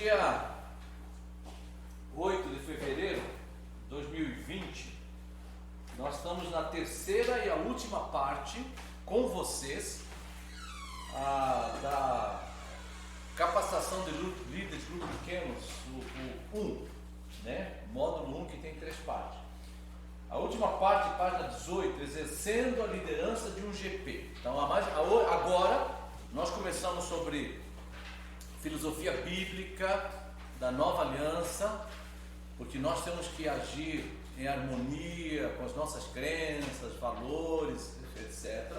dia 8 de fevereiro de 2020, nós estamos na terceira e a última parte com vocês da capacitação de líderes de grupos pequenos, o 1, né? Módulo 1, que tem 3 partes. A última parte, página 18, exercendo a liderança de um GP. Então, agora nós começamos sobre filosofia bíblica da nova aliança, porque nós temos que agir em harmonia com as nossas crenças, valores, etc.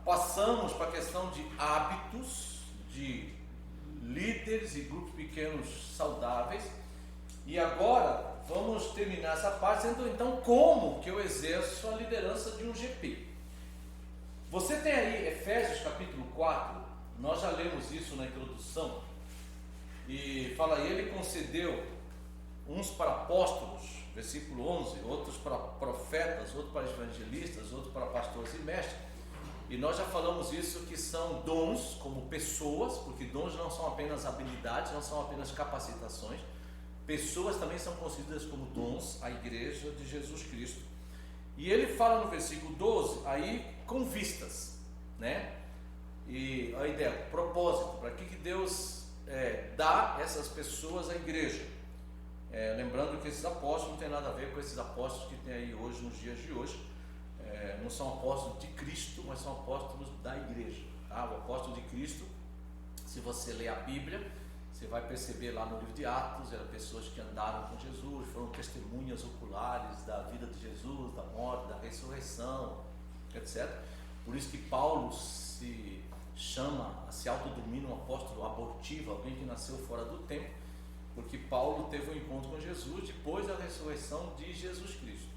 Passamos para a questão de hábitos, de líderes e grupos pequenos saudáveis, e agora vamos terminar essa parte dizendo então como que eu exerço a liderança de um GP. Você tem aí Efésios capítulo 4, nós já lemos isso na introdução, e fala, ele concedeu uns para apóstolos, versículo 11, outros para profetas, outros para evangelistas, outros para pastores e mestres. E nós já falamos isso, que são dons como pessoas, porque dons não são apenas habilidades, não são apenas capacitações. Pessoas também são consideradas como dons, a igreja de Jesus Cristo. E ele fala no versículo 12, aí com vistas, né? E a ideia, propósito, para que Deus dá essas pessoas à igreja. Lembrando que esses apóstolos não tem nada a ver com esses apóstolos que tem aí hoje, nos dias de hoje. Não são apóstolos de Cristo, mas são apóstolos da igreja, tá? O apóstolo de Cristo, se você ler a Bíblia, você vai perceber lá no livro de Atos, eram pessoas que andaram com Jesus, foram testemunhas oculares da vida de Jesus, da morte, da ressurreição, etc. Por isso que Paulo se autodenomina um apóstolo abortivo, alguém que nasceu fora do tempo, porque Paulo teve um encontro com Jesus depois da ressurreição de Jesus Cristo.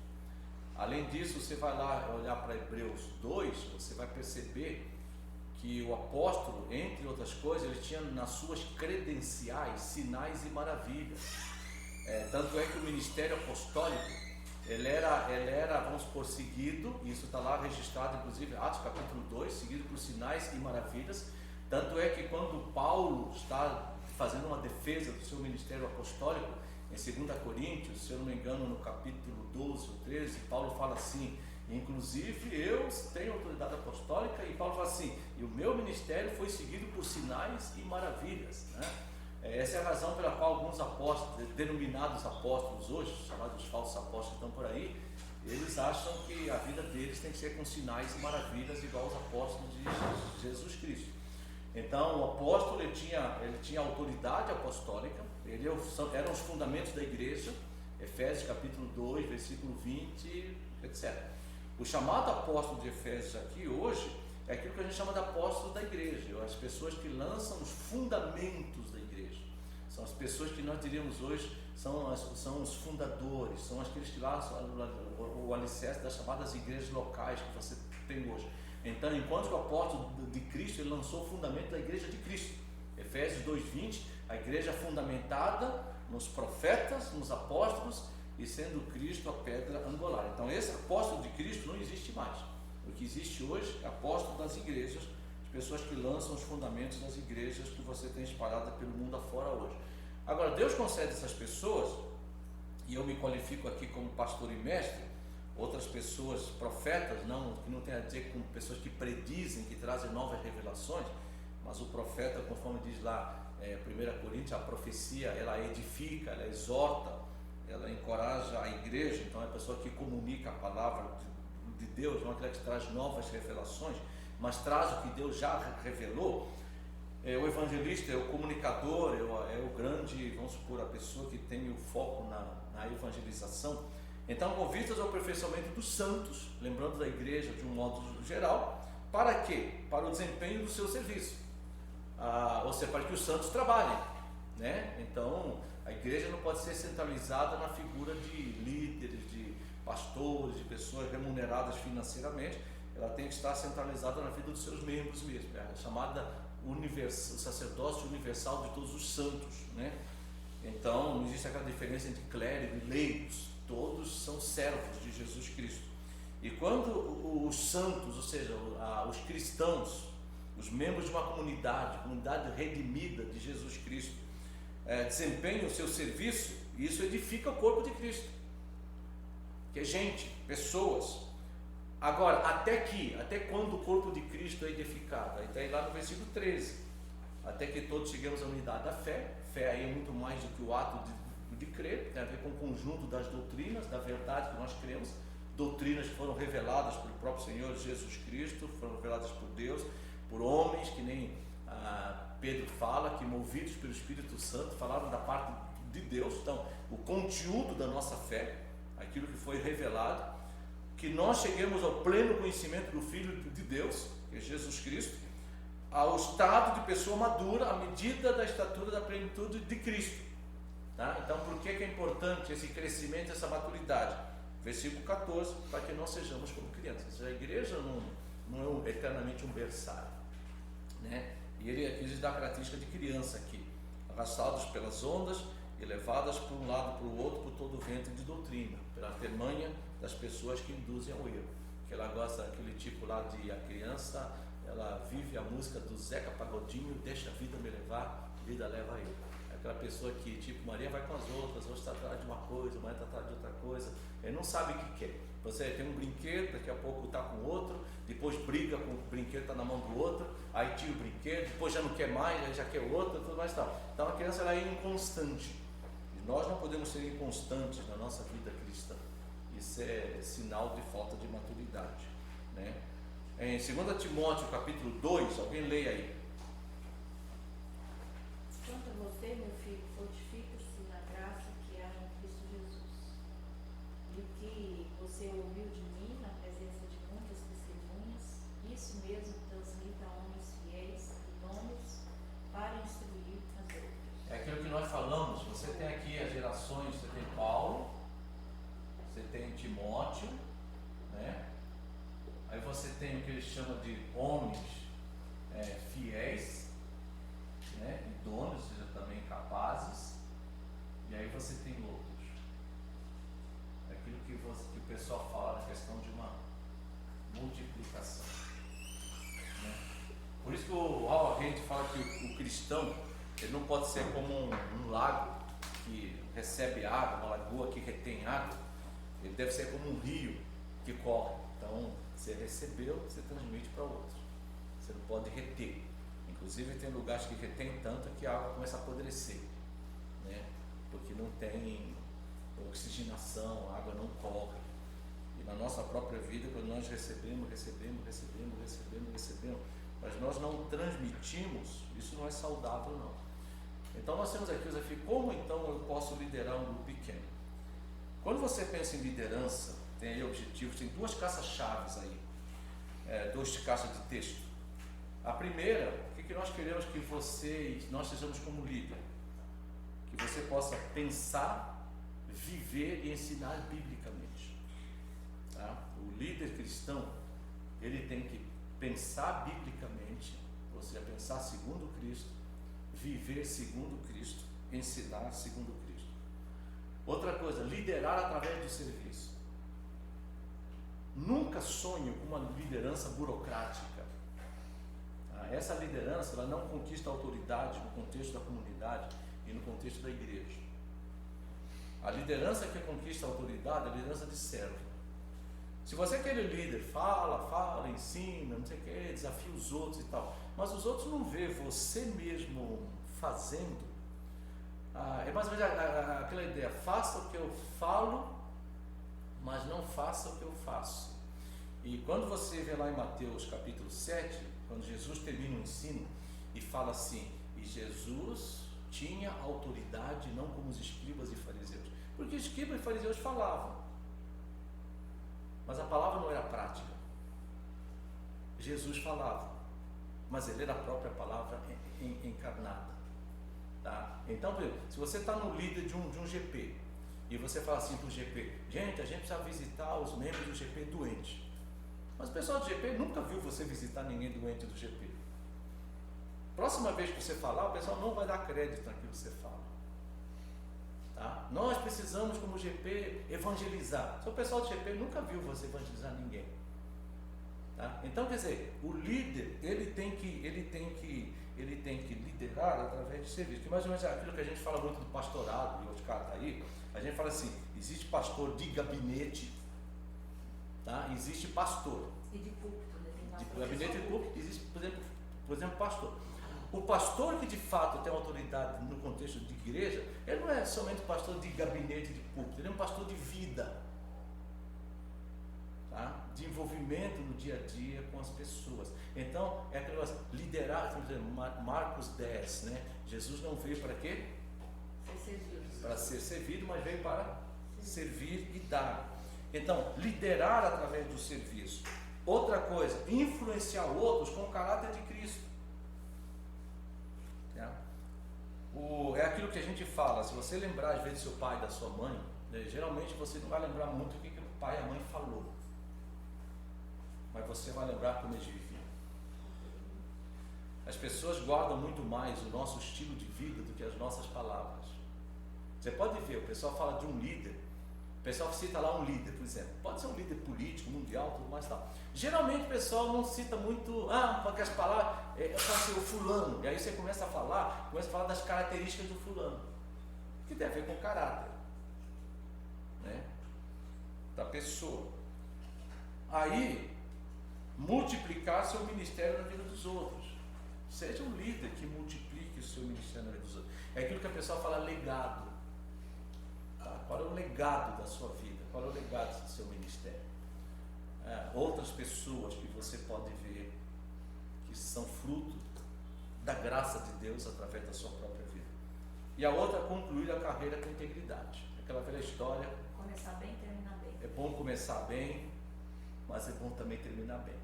Além disso, você vai lá olhar para Hebreus 2, você vai perceber que o apóstolo, entre outras coisas, ele tinha nas suas credenciais sinais e maravilhas. Tanto é que o ministério apostólico, ele era, vamos supor, seguido, e isso está lá registrado, inclusive, Atos capítulo 2, seguido por sinais e maravilhas. Tanto é que quando Paulo está fazendo uma defesa do seu ministério apostólico, em 2 Coríntios, se eu não me engano, no capítulo 12 ou 13, Paulo fala assim, inclusive eu tenho autoridade apostólica, e Paulo fala assim, e o meu ministério foi seguido por sinais e maravilhas, né? Essa é a razão pela qual alguns apóstolos, denominados apóstolos hoje, chamados falsos apóstolos que estão por aí, eles acham que a vida deles tem que ser com sinais e maravilhas igual aos apóstolos de Jesus Cristo. Então o apóstolo ele tinha autoridade apostólica, eram os fundamentos da igreja, Efésios capítulo 2, versículo 20, etc. O chamado apóstolo de Efésios aqui hoje é aquilo que a gente chama de apóstolo da igreja, as pessoas que lançam os fundamentos da igreja, são as pessoas que nós diríamos hoje são os fundadores, são aqueles que lançam o alicerce das chamadas igrejas locais que você tem hoje. Então, enquanto que o apóstolo de Cristo, ele lançou o fundamento da igreja de Cristo, Efésios 2:20, a igreja fundamentada nos profetas, nos apóstolos, e sendo Cristo a pedra angular. Então esse apóstolo de Cristo não existe mais. O que existe hoje é apóstolo das igrejas, as pessoas que lançam os fundamentos das igrejas que você tem espalhada pelo mundo afora hoje. Agora, Deus concede essas pessoas, e eu me qualifico aqui como pastor e mestre, outras pessoas, profetas, que não tem a dizer com pessoas que predizem, que trazem novas revelações, mas o profeta, conforme diz lá 1 Coríntios, a profecia, ela edifica, ela exorta, ela encoraja a igreja. Então é a pessoa que comunica a palavra de Deus, não é aquela que traz novas revelações, mas traz o que Deus já revelou. O evangelista é o comunicador, é o grande, vamos supor, a pessoa que tem o foco na evangelização. Então, com vistas ao aperfeiçoamento dos santos, lembrando da igreja de um modo geral, para quê? Para o desempenho do seu serviço, ou seja, para que os santos trabalhem, né? Então, a igreja não pode ser centralizada na figura de líderes, de pastores, de pessoas remuneradas financeiramente. Ela tem que estar centralizada na vida dos seus membros mesmo, a chamada o sacerdócio universal de todos os santos, né? Então, não existe aquela diferença entre clérigo e leigos, todos são servos de Jesus Cristo. E quando os santos, ou seja, os cristãos, os membros de uma comunidade redimida de Jesus Cristo, desempenham o seu serviço, e isso edifica o corpo de Cristo, que é gente, pessoas. Agora, até quando o corpo de Cristo é edificado? Aí está aí lá no versículo 13, até que todos cheguemos à unidade da fé. Fé aí é muito mais do que o ato de crer, tem a ver com o conjunto das doutrinas, da verdade que nós cremos, doutrinas que foram reveladas pelo próprio Senhor Jesus Cristo, foram reveladas por Deus, por homens que nem Pedro fala, que movidos pelo Espírito Santo falaram da parte de Deus. Então, o conteúdo da nossa fé, aquilo que foi revelado, que nós cheguemos ao pleno conhecimento do Filho de Deus, que é Jesus Cristo, ao estado de pessoa madura, à medida da estatura da plenitude de Cristo. Tá? Então, por que é importante esse crescimento, essa maturidade? Versículo 14, para que não sejamos como crianças. A igreja não é eternamente um berçário, né? E ele aqui diz da característica de criança aqui, arrastados pelas ondas e levadas por um lado para o outro por todo o vento de doutrina, pela temanha das pessoas que induzem ao erro. Que ela gosta daquele tipo lá de a criança, ela vive a música do Zeca Pagodinho, deixa a vida me levar, a vida leva eu. Aquela pessoa que, tipo, Maria vai com as outras está atrás de uma coisa, Maria está atrás de outra coisa, ele não sabe o que quer. Você tem um brinquedo, daqui a pouco está com outro, depois briga com o brinquedo, está na mão do outro, aí tira o brinquedo, depois já não quer mais, aí já quer outro, tudo mais tal. Então a criança ela é inconstante, e nós não podemos ser inconstantes na nossa vida cristã. Isso é sinal de falta de maturidade, né? Em 2 Timóteo capítulo 2, alguém leia aí. Quanto a você, meu filho, fortifica-se na graça que há em Cristo Jesus. E o que você ouviu de mim na presença de muitas testemunhas, isso mesmo transmita a homens fiéis, idôneos, para instruir as outras. É aquilo que nós falamos. Você tem aqui as gerações, você tem Paulo, você tem Timóteo, né? Aí você tem o que ele chama de homens fiéis, né? Idôneos, ou seja, também capazes. E aí você tem outros. É aquilo que o pessoal fala na questão de uma multiplicação, né? Por isso que o Howard Reid fala que o cristão ele não pode ser como um lago que recebe água, uma lagoa que retém água. Ele deve ser como um rio que corre. Então, você recebeu, você transmite para outro. Você não pode reter. Inclusive, tem lugares que retém tanto que a água começa a apodrecer, né? Porque não tem oxigenação, a água não corre. E na nossa própria vida, quando nós recebemos, mas nós não transmitimos, isso não é saudável, não. Então, nós temos aqui o desafio: como então eu posso liderar um grupo pequeno? Quando você pensa em liderança, tem aí objetivos, tem duas caixas-chaves aí, duas caixas de texto. A primeira, o que nós queremos que você e nós sejamos como líder? Que você possa pensar, viver e ensinar biblicamente. Tá? O líder cristão, ele tem que pensar biblicamente, ou seja, pensar segundo Cristo, viver segundo Cristo, ensinar segundo Cristo. Outra coisa, liderar através do serviço. Nunca sonhe com uma liderança burocrática. Essa liderança ela não conquista autoridade no contexto da comunidade e no contexto da igreja. A liderança que conquista autoridade é a liderança de servo. Se você quer ser líder, fala, ensina, não sei o que, desafia os outros e tal, mas os outros não vê você mesmo fazendo. É mais ou menos aquela ideia: faça o que eu falo, mas não faça o que eu faço. E quando você vê lá em Mateus capítulo 7, quando Jesus termina o ensino e fala assim: e Jesus tinha autoridade não como os escribas e fariseus, porque escribas e fariseus falavam, mas a palavra não era prática. Jesus falava, mas ele era a própria palavra encarnada. Tá? Então, por exemplo, se você está no líder de um GP e você fala assim para o GP: gente, a gente precisa visitar os membros do GP doentes. Mas o pessoal do GP nunca viu você visitar ninguém doente do GP. Próxima vez que você falar, o pessoal não vai dar crédito naquilo que você fala. Tá? Nós precisamos, como GP, evangelizar. Só o pessoal do GP nunca viu você evangelizar ninguém. Tá? Então, quer dizer, o líder ele liderar através de serviço. Que mais ou menos é aquilo que a gente fala muito do pastorado, e outro cara está aí, a gente fala assim, existe pastor de gabinete, tá? Existe pastor. E de púlpito, né? De gabinete e púlpito, existe, por exemplo, pastor. O pastor que de fato tem autoridade no contexto de igreja, ele não é somente pastor de gabinete e de púlpito, ele é um pastor de vida. Tá? De envolvimento no dia a dia com as pessoas. Então, é aquele negócio, liderar, Marcos 10, né? Jesus não veio para quê? Para ser servido, mas veio para servir e dar. Então, liderar através do serviço. Outra coisa, influenciar outros com o caráter de Cristo. É aquilo que a gente fala, se você lembrar às vezes do seu pai, da sua mãe, né, geralmente você não vai lembrar muito o que o pai e a mãe falou, mas você vai lembrar como eles viviam. As pessoas guardam muito mais o nosso estilo de vida do que as nossas palavras. Você pode ver, o pessoal fala de um líder, o pessoal cita lá um líder, por exemplo, pode ser um líder político, mundial, tudo mais tal. Geralmente o pessoal não cita muito, porque as palavras, fala assim, o fulano, e aí você começa a falar das características do fulano, que tem a ver com o caráter, né, da pessoa. Aí, multiplicar seu ministério na vida dos outros. Seja um líder que multiplique o seu ministério na vida dos outros. É aquilo que a pessoa fala, legado. Tá? Qual é o legado da sua vida? Qual é o legado do seu ministério? Outras pessoas que você pode ver que são fruto da graça de Deus através da sua própria vida. E a outra, concluir a carreira com integridade. Aquela velha história. Começar bem e terminar bem. É bom começar bem, mas é bom também terminar bem.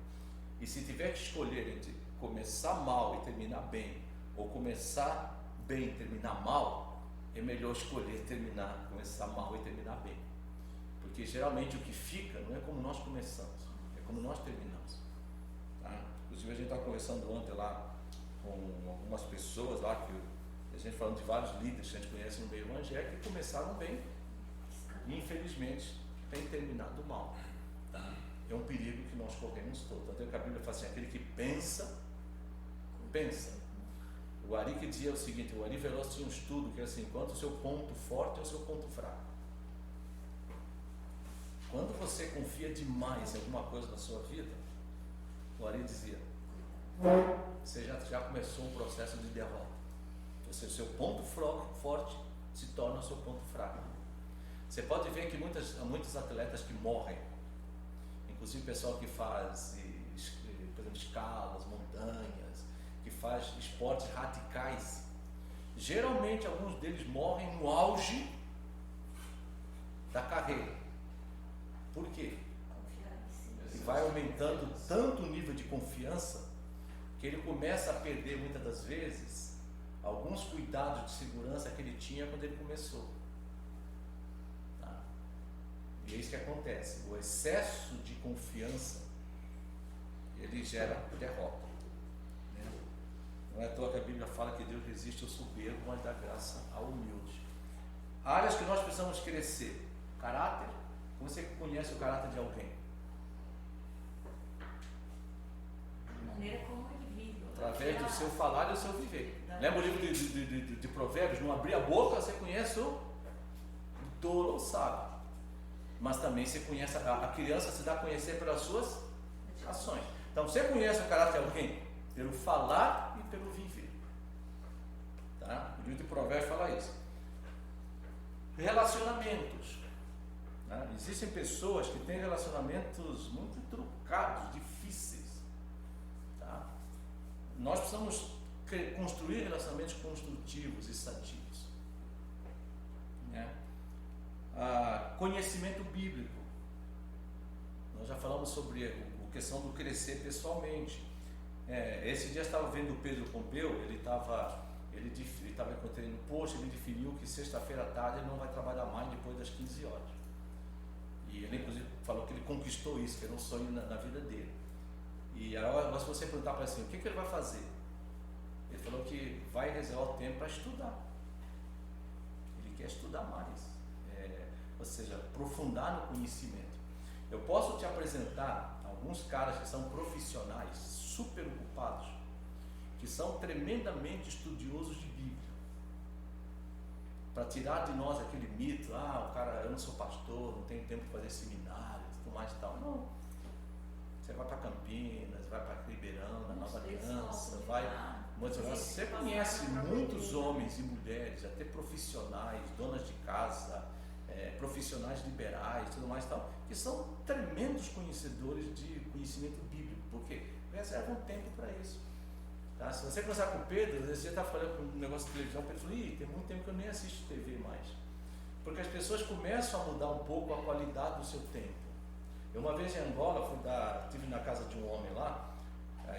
E se tiver que escolher entre começar mal e terminar bem, ou começar bem e terminar mal, é melhor escolher começar mal e terminar bem. Porque geralmente o que fica não é como nós começamos, é como nós terminamos. Tá? Inclusive a gente estava conversando ontem lá com algumas pessoas lá, a gente falando de vários líderes que a gente conhece no meio evangélico, que começaram bem e infelizmente têm terminado mal. Tá? É um perigo que nós corremos todos. Tanto é que a Bíblia fala assim, aquele que pensa. O Ari que dizia o seguinte, o Ari Veloso tinha um estudo que é assim, quanto o seu ponto forte é o seu ponto fraco. Quando você confia demais em alguma coisa na sua vida, o Ari dizia, você já começou um processo de derrota. Ou seja, o seu ponto forte se torna o seu ponto fraco. Você pode ver que muitos atletas que morrem, inclusive o pessoal que faz, por exemplo, escalas, montanhas, que faz esportes radicais, geralmente alguns deles morrem no auge da carreira. Por quê? Ele vai aumentando tanto o nível de confiança que ele começa a perder muitas das vezes alguns cuidados de segurança que ele tinha quando ele começou. Tá? E é isso que acontece. O excesso de confiança ele gera derrota. Né? Não é à toa que a Bíblia fala que Deus resiste ao soberbo, mas dá graça ao humilde. Áreas que nós precisamos crescer. Caráter. Como você conhece o caráter de alguém? A maneira como ele vive. Através do seu falar e do seu viver. Lembra o livro de Provérbios? Não abrir a boca, você conhece o touro ou sábio. Mas também você conhece, a criança se dá a conhecer pelas suas ações. Então você conhece o caráter de alguém pelo falar e pelo viver. Tá? O livro de Provérbios fala isso. Relacionamentos. Tá? Existem pessoas que têm relacionamentos muito trucados, difíceis. Tá? Nós precisamos construir relacionamentos construtivos e sadios. Né? Conhecimento bíblico. Nós já falamos sobre a questão do crescer pessoalmente. Esse dia eu estava vendo o Pedro Pompeu, ele estava encontrando no post, ele definiu que sexta-feira à tarde ele não vai trabalhar mais depois das 15 horas. E ele inclusive falou que ele conquistou isso, que era um sonho na vida dele. E agora, se você perguntar para ele assim, o que ele vai fazer? Ele falou que vai reservar o tempo para estudar. Ele quer estudar mais, ou seja, aprofundar no conhecimento. Eu posso te apresentar alguns caras que são profissionais, super ocupados, que são tremendamente estudiosos de Bíblia. Para tirar de nós aquele mito, o cara, eu não sou pastor, não tenho tempo de fazer seminário, tudo mais e tal. Não. Você vai para Campinas, vai para Ribeirão, na Nova Aliança, você conhece muitos homens e mulheres, até profissionais, donas de casa, profissionais liberais, tudo mais e tal, que são tremendos conhecedores de conhecimento bíblico, porque reservam tempo para isso. Tá? Se você conversar com o Pedro, você está falando com um negócio de televisão, o Pedro falou, tem muito tempo que eu nem assisto TV mais. Porque as pessoas começam a mudar um pouco a qualidade do seu tempo. Eu uma vez em Angola, estive na casa de um homem lá,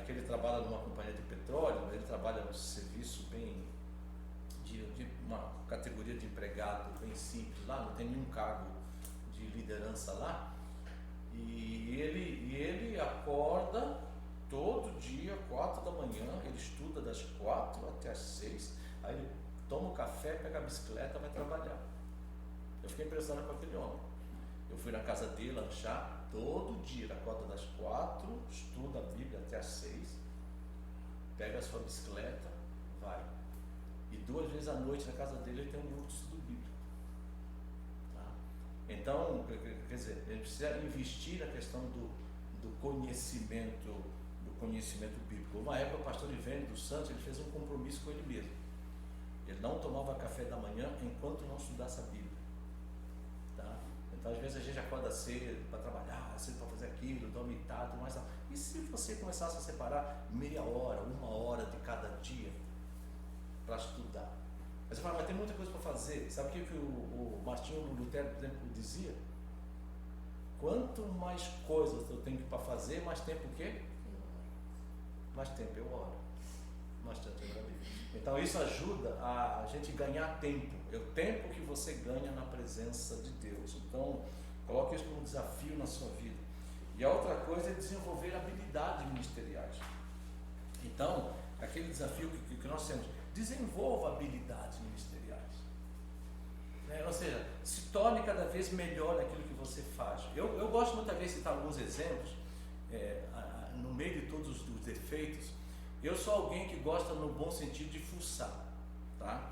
que ele trabalha numa companhia de petróleo, ele trabalha no serviço bem de uma categoria de empregado bem simples lá, não tem nenhum cargo de liderança lá, e ele acorda todo dia, 4 da manhã, ele estuda das 4 até as 6, aí ele toma um café, pega a bicicleta e vai trabalhar. Eu fiquei impressionado com aquele homem. Eu fui na casa dele lanchar, todo dia, ele acorda das 4, estuda a Bíblia até as 6, pega a sua bicicleta, vai. E 2 vezes à noite na casa dele ele tem um grupo de estudo bíblico. Tá? Então, quer dizer, ele precisa investir na questão do conhecimento bíblico. Uma época o pastor Ivênio dos Santos, ele fez um compromisso com ele mesmo. Ele não tomava café da manhã enquanto não estudasse a Bíblia. Tá? Então às vezes a gente acorda cedo para trabalhar, cedo para fazer aquilo, dorme tarde, mas não. E se você começasse a separar meia hora, 1 hora de cada dia para estudar? Aí você fala, mas tem muita coisa para fazer. Sabe o que o Martinho Lutero, por exemplo, dizia? Quanto mais coisas eu tenho para fazer, mais tempo o quê? Mais tempo eu oro. Mais tempo eu oro. Então isso ajuda a gente ganhar tempo. É o tempo que você ganha na presença de Deus. Então coloque isso como um desafio na sua vida. E a outra coisa é desenvolver habilidades ministeriais. Então, aquele desafio que nós temos, desenvolva habilidades ministeriais. Ou seja, se torne cada vez melhor naquilo que você faz. Eu gosto muitas vezes de citar alguns exemplos, no meio de todos os defeitos. Eu sou alguém que gosta, no bom sentido, de fuçar. Tá?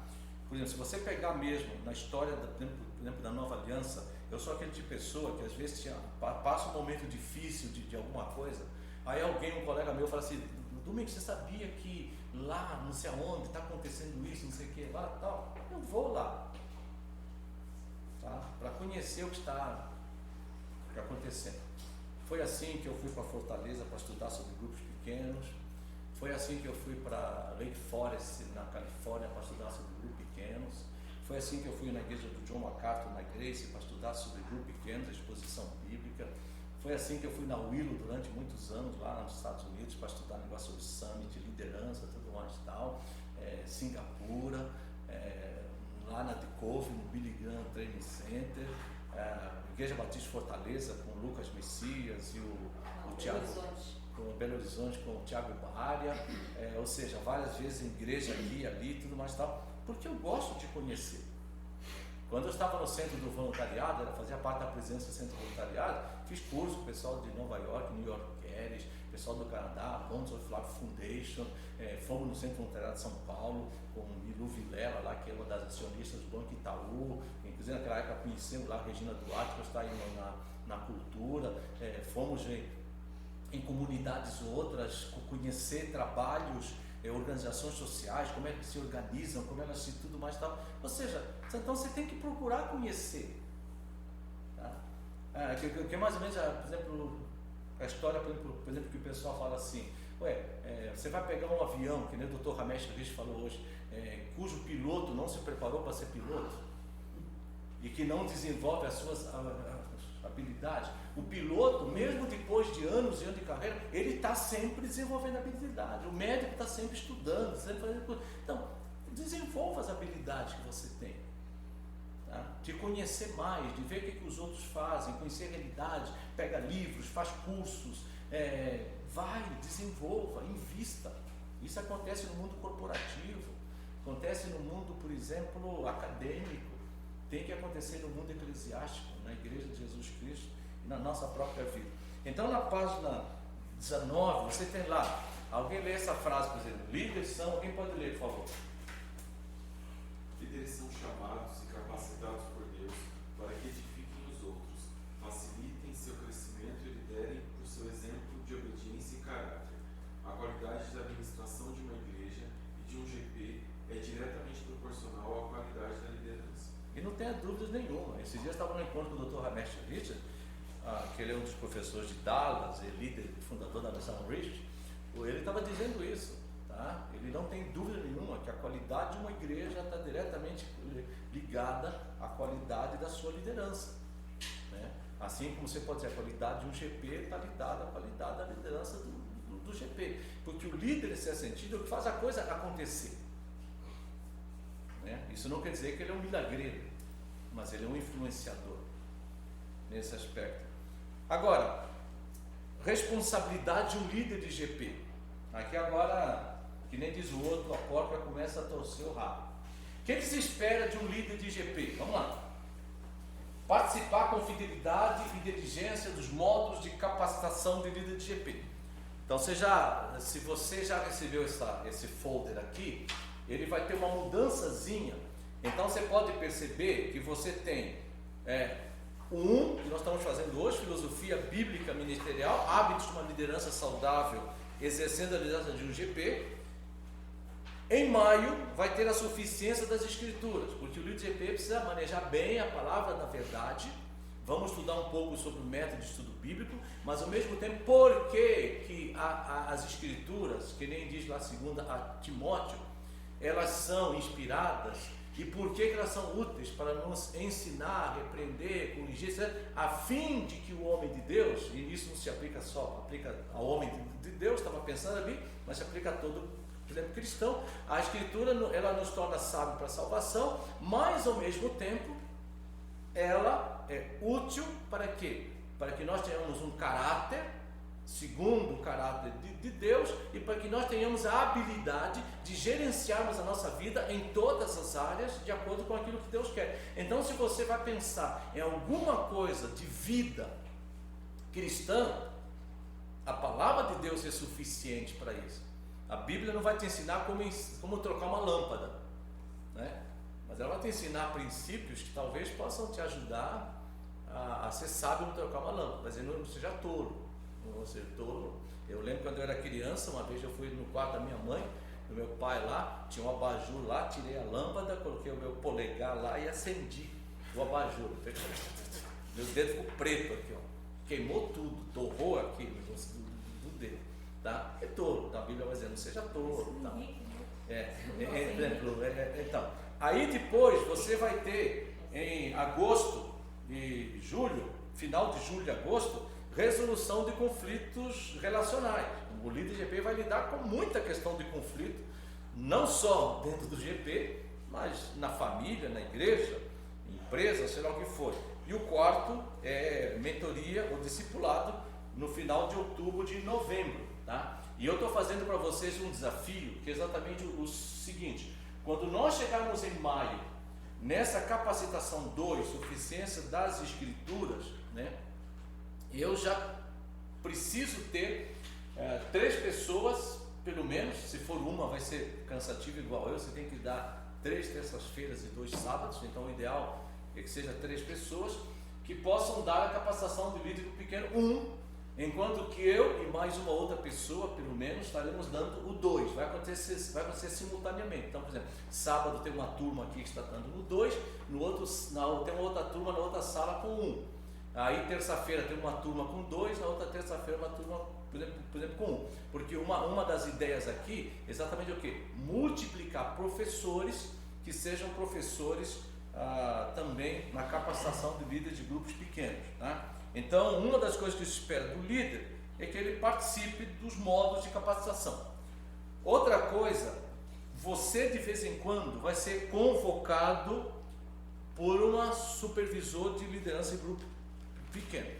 Por exemplo, se você pegar mesmo na história, por exemplo, da Nova Aliança, eu sou aquele tipo de pessoa que às vezes passa um momento difícil de alguma coisa, aí um colega meu, fala assim, Domingos, você sabia que lá, não sei aonde, está acontecendo isso, não sei o que, lá tal? Eu vou lá. Tá? Para conhecer o que está acontecendo. Foi assim que eu fui para Fortaleza para estudar sobre grupos pequenos. Foi assim que eu fui para Lake Forest, na Califórnia, para estudar sobre grupos pequenos. Foi assim que eu fui na igreja do John MacArthur, na Grace, para estudar sobre grupos pequenos, a exposição bíblica. Foi assim que eu fui na Willow durante muitos anos, lá nos Estados Unidos, para estudar negócio sobre summit, liderança, tudo mais e tal. Singapura, lá na The Cove, no Billy Graham Training Center, Igreja Batista Fortaleza, com o Lucas Messias e o Tiago, com o Belo Horizonte, com o Tiago Baria, ou seja, várias vezes em igreja aqui, ali, tudo mais e tal, porque eu gosto de conhecer. Quando eu estava no centro do voluntariado, fazia parte da presença do centro do voluntariado, fiz curso com o pessoal de Nova York, New York Cares, pessoal do Canadá, Bonds of Life Foundation, fomos no centro voluntariado de São Paulo, com Milu Vilela, lá, que é uma das acionistas do Banco Itaú, inclusive naquela época conhecemos lá a Regina Duarte, que está aí na cultura, fomos em comunidades outras, conhecer trabalhos, organizações sociais, como é que se organizam, como elas se tudo mais tal. Ou seja, então você tem que procurar conhecer. Tá? Que mais ou menos, por exemplo, a história, por exemplo, que o pessoal fala assim, você vai pegar um avião, que nem o Dr. Ramesh Risch falou hoje, cujo piloto não se preparou para ser piloto e que não desenvolve as suas habilidades. O piloto, mesmo depois de anos e anos de carreira, ele está sempre desenvolvendo habilidade. O médico está sempre estudando, sempre fazendo coisa. Então, desenvolva as habilidades que você tem. Tá? De conhecer mais, de ver o que os outros fazem, conhecer a realidade, pega livros, faz cursos, vai, desenvolva, invista. Isso acontece no mundo corporativo, acontece no mundo, por exemplo, acadêmico, tem que acontecer no mundo eclesiástico, na Igreja de Jesus Cristo e na nossa própria vida. Então, na página 19, você tem lá Alguém lê essa frase, por exemplo, líderes são, alguém pode ler, por favor? Líderes são chamados e capacitados por Deus para que edifiquem os outros, facilitem seu crescimento e liderem por seu exemplo de obediência e caráter. A qualidade da administração de uma igreja e de um GP é diretamente proporcional à qualidade da liderança. E não tenha dúvidas nenhuma. Esses dias eu estava no encontro com o Dr. Ramesh Richard, que ele é um dos professores de Dallas, e líder, fundador da Missão Richard. Ele estava dizendo isso, tá? Ele não tem dúvida nenhuma que a qualidade de uma igreja está diretamente ligada à qualidade da sua liderança, né? Assim como você pode dizer, a qualidade de um GP está ligada à qualidade da liderança do GP, porque o líder, nesse sentido, é o que faz a coisa acontecer, né? Isso não quer dizer que ele é um milagreiro, mas ele é um influenciador nesse aspecto. Agora, responsabilidade de um líder de GP. Aqui agora, que nem diz o outro, a porca começa a torcer o rabo. O que se espera de um líder de GP? Vamos lá. Participar com fidelidade e diligência dos modos de capacitação de líder de GP. Então, se você já recebeu esse folder aqui, ele vai ter uma mudançazinha. Então, você pode perceber que você tem que nós estamos fazendo hoje, filosofia bíblica ministerial, hábitos de uma liderança saudável, exercendo a liderança de um GP. Em maio vai ter a suficiência das escrituras, porque o líder de GP precisa manejar bem a palavra da verdade. Vamos estudar um pouco sobre o método de estudo bíblico, mas ao mesmo tempo, por que as escrituras, que nem diz lá 2 a Timóteo, elas são inspiradas, e por que elas são úteis para nos ensinar, repreender, corrigir, etc., a fim de que o homem de Deus, e isso não se aplica ao homem de Deus, estava pensando ali, mas se aplica a todo, por exemplo, cristão. A escritura, ela nos torna sábios para a salvação, mas ao mesmo tempo ela é útil para quê? Para que nós tenhamos um caráter segundo o caráter de Deus, e para que nós tenhamos a habilidade de gerenciarmos a nossa vida em todas as áreas de acordo com aquilo que Deus quer. Então, se você vai pensar em alguma coisa de vida cristã, a palavra de Deus é suficiente para isso. A Bíblia não vai te ensinar como trocar uma lâmpada, né? Mas ela vai te ensinar princípios que talvez possam te ajudar a ser sábio no trocar uma lâmpada, mas não seja tolo. Não ser tolo. Eu lembro quando eu era criança, uma vez eu fui no quarto da minha mãe, do meu pai lá, tinha um abajur lá, tirei a lâmpada, coloquei o meu polegar lá e acendi o abajur. Meu dedo ficou preto aqui, ó. Queimou tudo, torrou aqui do dedo, tá? É tolo, tá? A Bíblia vai dizer, não seja tolo, tá? Então, aí depois você vai ter em agosto e julho, final de julho e agosto, resolução de conflitos relacionais. O líder GP vai lidar com muita questão de conflito, não só dentro do GP, mas na família, na igreja, empresa, sei lá o que for. E o quarto é mentoria ou discipulado no final de outubro, de novembro, tá? E eu estou fazendo para vocês um desafio, que é exatamente o seguinte: quando nós chegarmos em maio, nessa capacitação 2, suficiência das escrituras, né? Eu já preciso ter 3 pessoas, pelo menos. Se for uma vai ser cansativo igual eu, você tem que dar 3 terças-feiras e 2 sábados, então o ideal é que seja 3 pessoas que possam dar a capacitação de líder pequeno, enquanto que eu e mais uma outra pessoa, pelo menos, estaremos dando o 2, vai acontecer simultaneamente. Então, por exemplo, sábado tem uma turma aqui que está dando no 2, tem uma outra turma na outra sala com 1. Aí terça-feira tem uma turma com 2, na outra terça-feira uma turma, por exemplo com 1. Porque uma das ideias aqui é exatamente o quê? Multiplicar professores que sejam professores também na capacitação de líderes de grupos pequenos, tá? Então, uma das coisas que se espera do líder é que ele participe dos modos de capacitação. Outra coisa, você de vez em quando vai ser convocado por um supervisor de liderança em grupo pequeno.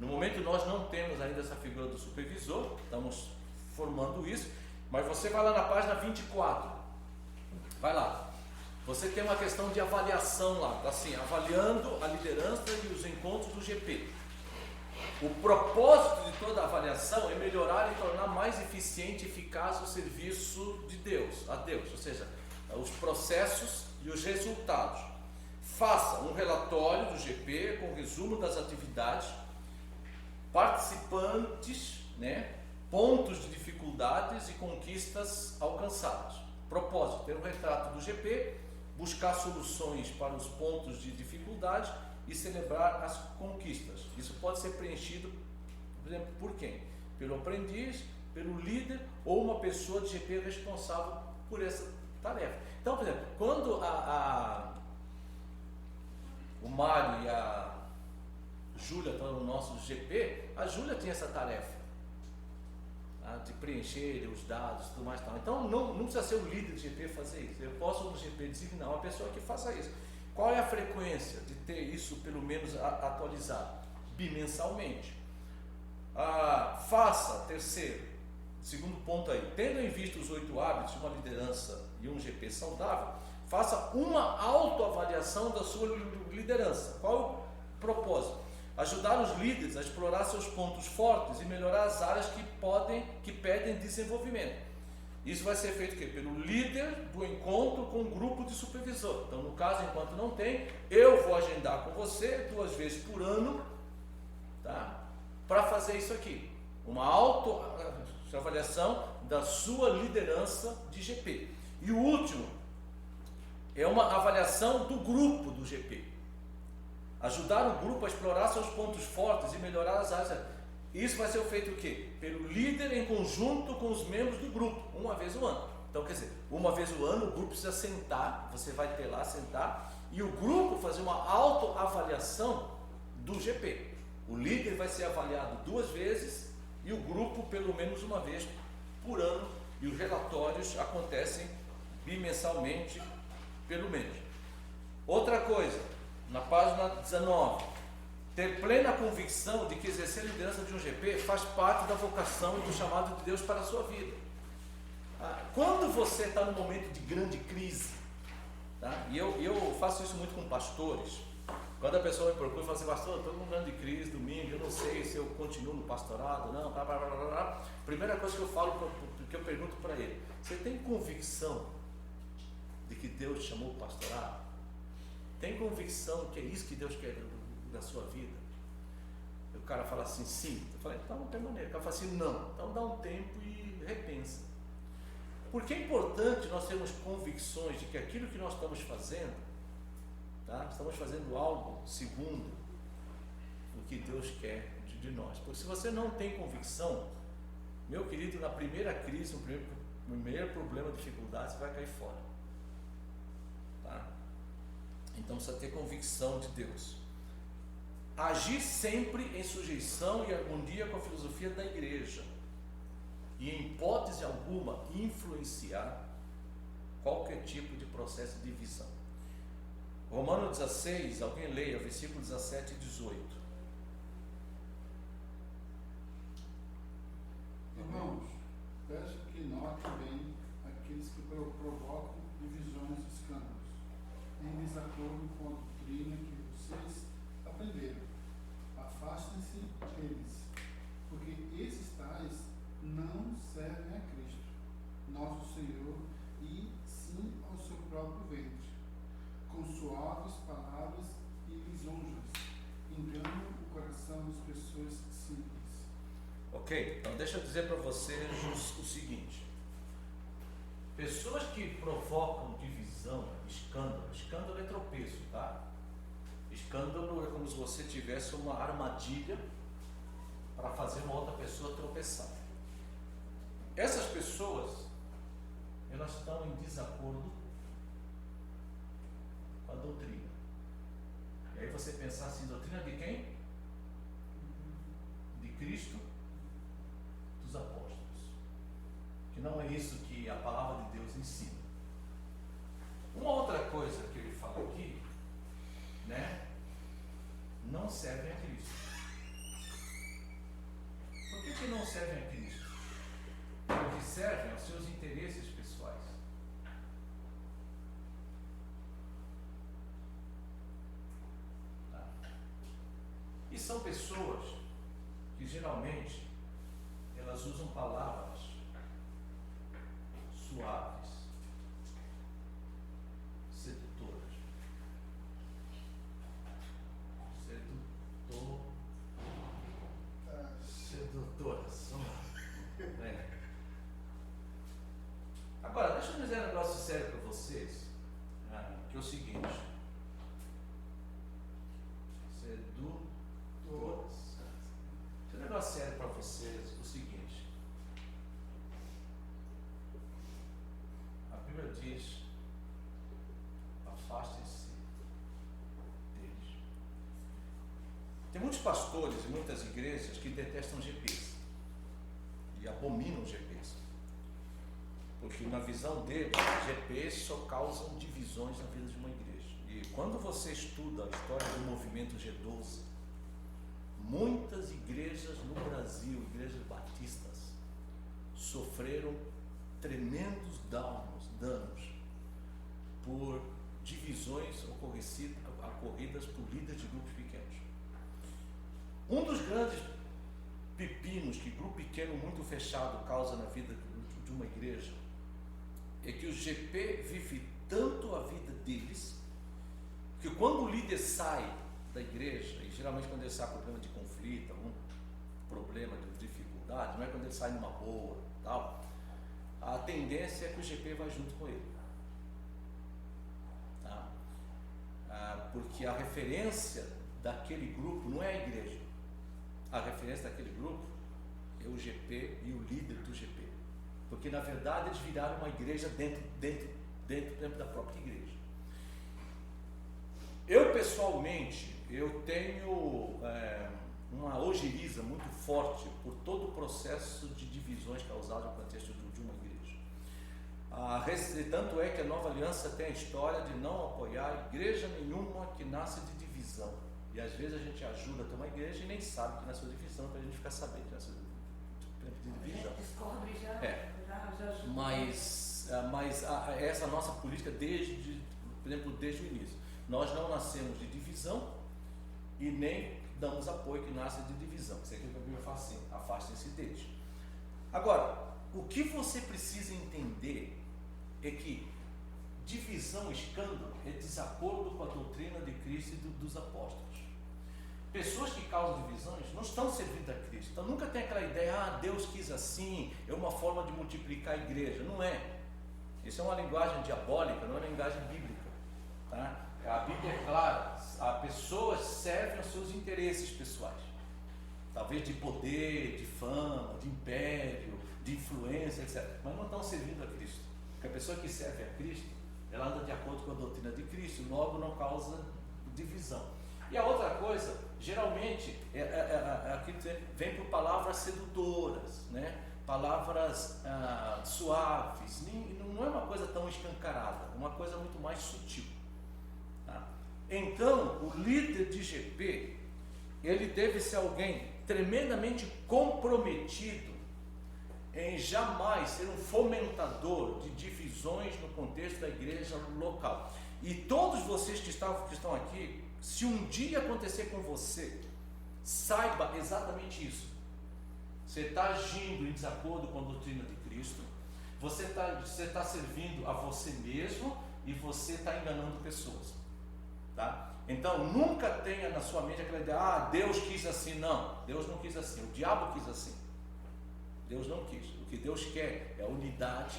No momento nós não temos ainda essa figura do supervisor, estamos formando isso, mas você vai lá na página 24, vai lá, você tem uma questão de avaliação lá, tá assim, avaliando a liderança e os encontros do GP. O propósito de toda avaliação é melhorar e tornar mais eficiente e eficaz o serviço de Deus, a Deus, ou seja, os processos e os resultados. Faça um relatório do GP com resumo das atividades, participantes, pontos de dificuldades e conquistas alcançadas. Propósito: ter um retrato do GP, buscar soluções para os pontos de dificuldade e celebrar as conquistas. Isso pode ser preenchido, por exemplo, por quem? Pelo aprendiz, pelo líder ou uma pessoa de GP responsável por essa tarefa. Então, por exemplo, quando o Mário e a Júlia estão no nosso GP, a Júlia tinha essa tarefa, tá? De preencher os dados e tudo mais. Então, não precisa ser o líder do GP fazer isso. Eu posso no GP designar uma pessoa que faça isso. Qual é a frequência de ter isso pelo menos atualizado? Bimensalmente. Faça, segundo ponto aí, tendo em vista os 8 hábitos, uma liderança e um GP saudável, faça uma autoavaliação da sua liderança. Qual é o propósito? Ajudar os líderes a explorar seus pontos fortes e melhorar as áreas que pedem desenvolvimento. Isso vai ser feito pelo líder do encontro com um grupo de supervisor. Então, no caso, enquanto não tem, eu vou agendar com você 2 vezes por ano, tá? Para fazer isso aqui. Uma autoavaliação da sua liderança de GP. E o último é uma avaliação do grupo do GP. Ajudar o grupo a explorar seus pontos fortes e melhorar as áreas. Isso vai ser feito o quê? Pelo líder em conjunto com os membros do grupo, uma vez ao ano. Então, quer dizer, uma vez ao ano o grupo precisa sentar, você vai ter lá, sentar, e o grupo fazer uma autoavaliação do GP. O líder vai ser avaliado 2 vezes e o grupo pelo menos uma vez por ano, e os relatórios acontecem bimensalmente, pelo menos. Outra coisa, na página 19, ter plena convicção de que exercer a liderança de um GP faz parte da vocação e do chamado de Deus para a sua vida. Quando você está num momento de grande crise, tá? E eu faço isso muito com pastores. Quando a pessoa me procura e fala assim: pastor, estou num grande crise domingo, eu não sei se eu continuo no pastorado, não, blá, blá, blá, blá, blá. Primeira coisa que eu falo, que eu pergunto para ele: você tem convicção de que Deus te chamou para o pastorado? Tem convicção que é isso que Deus quer da sua vida? O cara fala assim: sim. Eu falei: então não tem maneira. O cara fala assim: não. Então dá um tempo e repensa. Porque é importante nós termos convicções de que aquilo que nós estamos fazendo, tá? Estamos fazendo algo segundo o que Deus quer de nós. Porque se você não tem convicção, meu querido, na primeira crise, no primeiro problema, dificuldade, você vai cair fora, tá? Então precisa ter convicção de Deus. Agir sempre em sujeição e harmonia com a filosofia da igreja, e em hipótese alguma influenciar qualquer tipo de processo de divisão. Romanos 16, alguém leia, versículo 17 e 18. Irmãos, peço que notem bem aqueles que provocam divisões e escândalos, em desacordo com a doutrina que vocês aprenderam. Afastem-se deles, porque esses tais não servem a Cristo, nosso Senhor, e sim ao seu próprio ventre, com suaves palavras e lisonjas, enganam o coração das pessoas simples. Ok, então deixa eu dizer para vocês o seguinte: pessoas que provocam divisão, escândalo é tropeço, tá? Escândalo é como se você tivesse uma armadilha para fazer uma outra pessoa tropeçar. Essas pessoas, elas estão em desacordo com a doutrina. E aí você pensar assim: doutrina de quem? De Cristo, dos apóstolos. Que não é isso que a palavra de Deus ensina. Uma outra coisa que ele fala aqui, não servem a Cristo. Por que não servem a Cristo? Porque servem aos seus interesses pessoais. Tá? E são pessoas que geralmente elas usam palavras suaves, sedutoras. Sedutoras. Vamos lá. Agora, deixa eu dizer um negócio sério para vocês, que é o seguinte. Sedutoras. Deixa eu dizer um negócio sério para vocês, o seguinte. A Bíblia diz, afastem-se deles. Tem muitos pastores e muitas igrejas que detestam GPs e abominam GPs, porque na visão deles, GPs só causam divisões na vida de uma igreja. E quando você estuda a história do movimento G12, muitas igrejas no Brasil, igrejas batistas, sofreram tremendos danos por divisões ocorridas por líderes de grupos pequenos. Um dos grandes pepinos que grupo pequeno muito fechado causa na vida de uma igreja é que o GP vive tanto a vida deles que quando o líder sai da igreja, e geralmente quando ele sai por problema de conflito, algum problema de dificuldade, não é quando ele sai numa boa, tal, a tendência é que o GP vai junto com ele, tá? Porque a referência daquele grupo não é a igreja, a referência daquele grupo é o GP e o líder do GP, porque na verdade eles viraram uma igreja dentro da própria igreja. Eu pessoalmente, eu tenho uma ojeriza muito forte por todo o processo de divisões causado no contexto de uma igreja. Tanto é que a Nova Aliança tem a história de não apoiar igreja nenhuma que nasce de divisão. E às vezes a gente ajuda a ter uma igreja e nem sabe que nasceu de divisão, para a gente ficar sabendo que nasceu de divisão. Descobre já. Já ajuda. Mas essa é a nossa política desde o início. Nós não nascemos de divisão e nem damos apoio que nasce de divisão. Isso é aquilo que a Bíblia fala assim, afastem-se deles. Agora, o que você precisa entender é que divisão, escândalo, é desacordo com a doutrina de Cristo e dos apóstolos. Pessoas que causam divisões não estão servindo a Cristo. Então nunca tem aquela ideia, Deus quis assim, é uma forma de multiplicar a igreja. Não é. Isso é uma linguagem diabólica, não é uma linguagem bíblica. Tá? A Bíblia é clara, as pessoas servem aos seus interesses pessoais, talvez de poder, de fama, de império, de influência, etc. Mas não estão servindo a Cristo, porque a pessoa que serve a Cristo, ela anda de acordo com a doutrina de Cristo, logo não causa divisão. E a outra coisa, geralmente, vem por palavras sedutoras, né? Palavras suaves, não é uma coisa tão escancarada, é uma coisa muito mais sutil. Tá? Então, o líder de GP, ele deve ser alguém tremendamente comprometido em jamais ser um fomentador de divisões no contexto da igreja local. E todos vocês que estão aqui, se um dia acontecer com você, saiba exatamente isso. Você está agindo em desacordo com a doutrina de Cristo, você está servindo a você mesmo e você está enganando pessoas. Tá? Então nunca tenha na sua mente aquela ideia, Deus quis assim. Não, Deus não quis assim, o diabo quis assim. Deus não quis. O que Deus quer é a unidade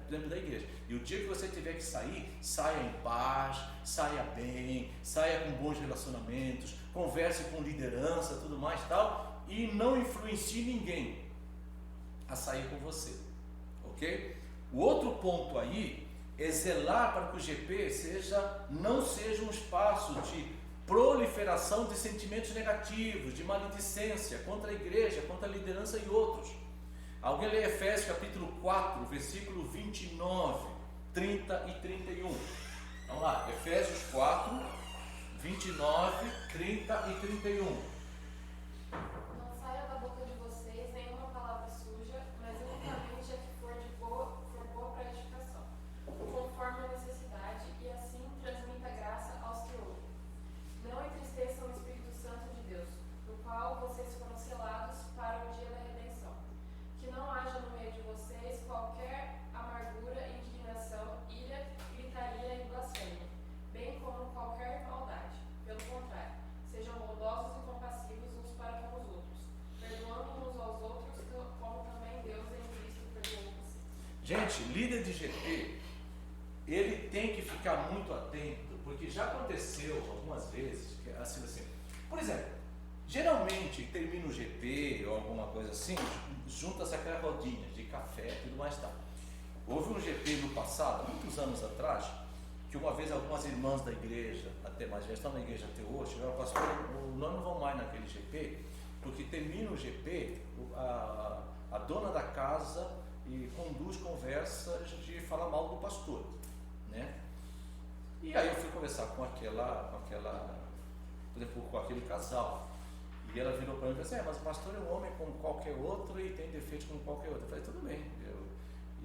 dentro da igreja. E o dia que você tiver que sair, saia em paz, saia bem, saia com bons relacionamentos, converse com liderança, tudo mais tal, e não influencie ninguém a sair com você, ok? O outro ponto aí é zelar para que o GP não seja um espaço de proliferação de sentimentos negativos, de maledicência contra a igreja, contra a liderança e outros. Alguém lê Efésios capítulo 4, versículo 29, 30 e 31. Vamos lá, Efésios 4, 29, 30 e 31. Não saia da boca de vocês nenhuma palavra suja, mas unicamente a que for boa para edificação, conforme a necessidade, e assim transmita graça aos que ouvem. Não entristeçam o Espírito Santo de Deus, no qual vocês foram selados Gente, líder de GP, ele tem que ficar muito atento, porque já aconteceu algumas vezes, que assim, por exemplo, geralmente termina o GP ou alguma coisa assim, junta-se aquela rodinha de café e tudo mais tal. Houve um GP no passado, muitos anos atrás, que uma vez algumas irmãs da igreja, até mais velhas, estão na igreja até hoje, chegaram, pastor, nós não vamos mais naquele GP, porque termina o GP, a dona da casa e conduz conversas de falar mal do pastor, né? E aí eu fui conversar com aquela, por exemplo, com aquele casal, e ela virou para mim e falou assim, mas o pastor é um homem como qualquer outro e tem defeitos como qualquer outro. Eu falei, tudo bem,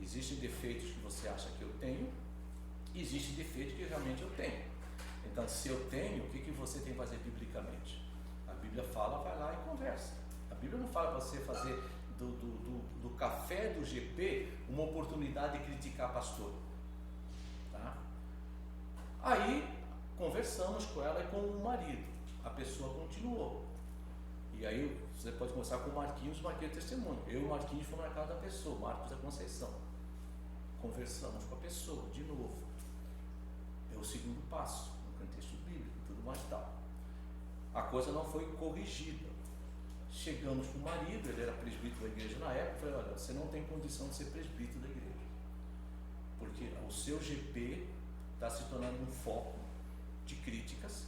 existem defeitos que você acha que eu tenho, e existem defeitos que realmente eu tenho. Então, se eu tenho, o que você tem que fazer biblicamente? A Bíblia fala, vai lá e conversa. A Bíblia não fala para você fazer do café do GP uma oportunidade de criticar pastor. Tá? Aí, conversamos com ela e com o marido. A pessoa continuou. E aí, você pode conversar com o Marquinhos testemunho. Eu e o Marquinhos fomos na casa da pessoa, Marcos da Conceição. Conversamos com a pessoa, de novo. É o segundo passo, no contexto bíblico, tudo mais tal. A coisa não foi corrigida. Chegamos com o marido, ele era presbítero da igreja na época, falei, olha, você não tem condição de ser presbítero da igreja. Porque o seu GP está se tornando um foco de críticas,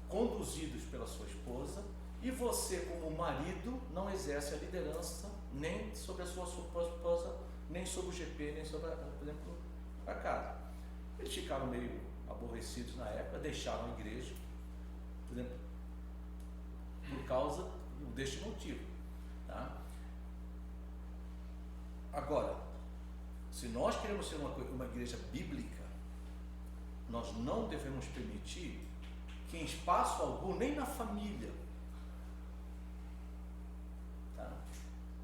conduzidos pela sua esposa, e você, como marido, não exerce a liderança nem sobre a sua esposa, nem sobre o GP, nem sobre, por exemplo, a casa. Eles ficaram meio aborrecidos na época, deixaram a igreja, por exemplo, por causa deste motivo. Tá? Agora, se nós queremos ser uma igreja bíblica, nós não devemos permitir que em espaço algum, nem na família, tá?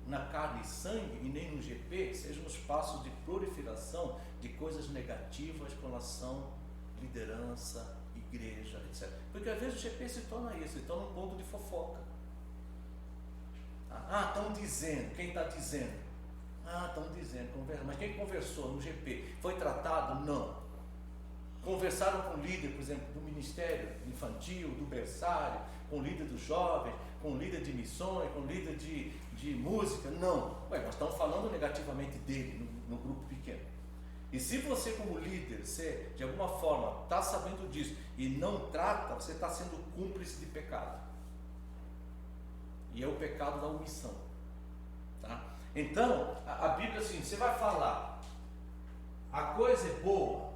Na carne e sangue e nem no GP, sejam espaços de proliferação de coisas negativas com relação à liderança, igreja, etc. Porque às vezes o GP se torna isso, se torna um ponto de fofoca. Ah, estão dizendo, quem está dizendo? Ah, estão dizendo, conversa. Mas quem conversou no GP foi tratado? Não. Conversaram com o líder, por exemplo, do ministério infantil, do berçário, com o líder dos jovens, com o líder de missões, com o líder de música? Não. Ué, nós estamos falando negativamente dele no grupo pequeno. E se você, como líder, você de alguma forma está sabendo disso e não trata, você está sendo cúmplice de pecado. E é o pecado da omissão. Tá? Então, a Bíblia assim, você vai falar, a coisa é boa,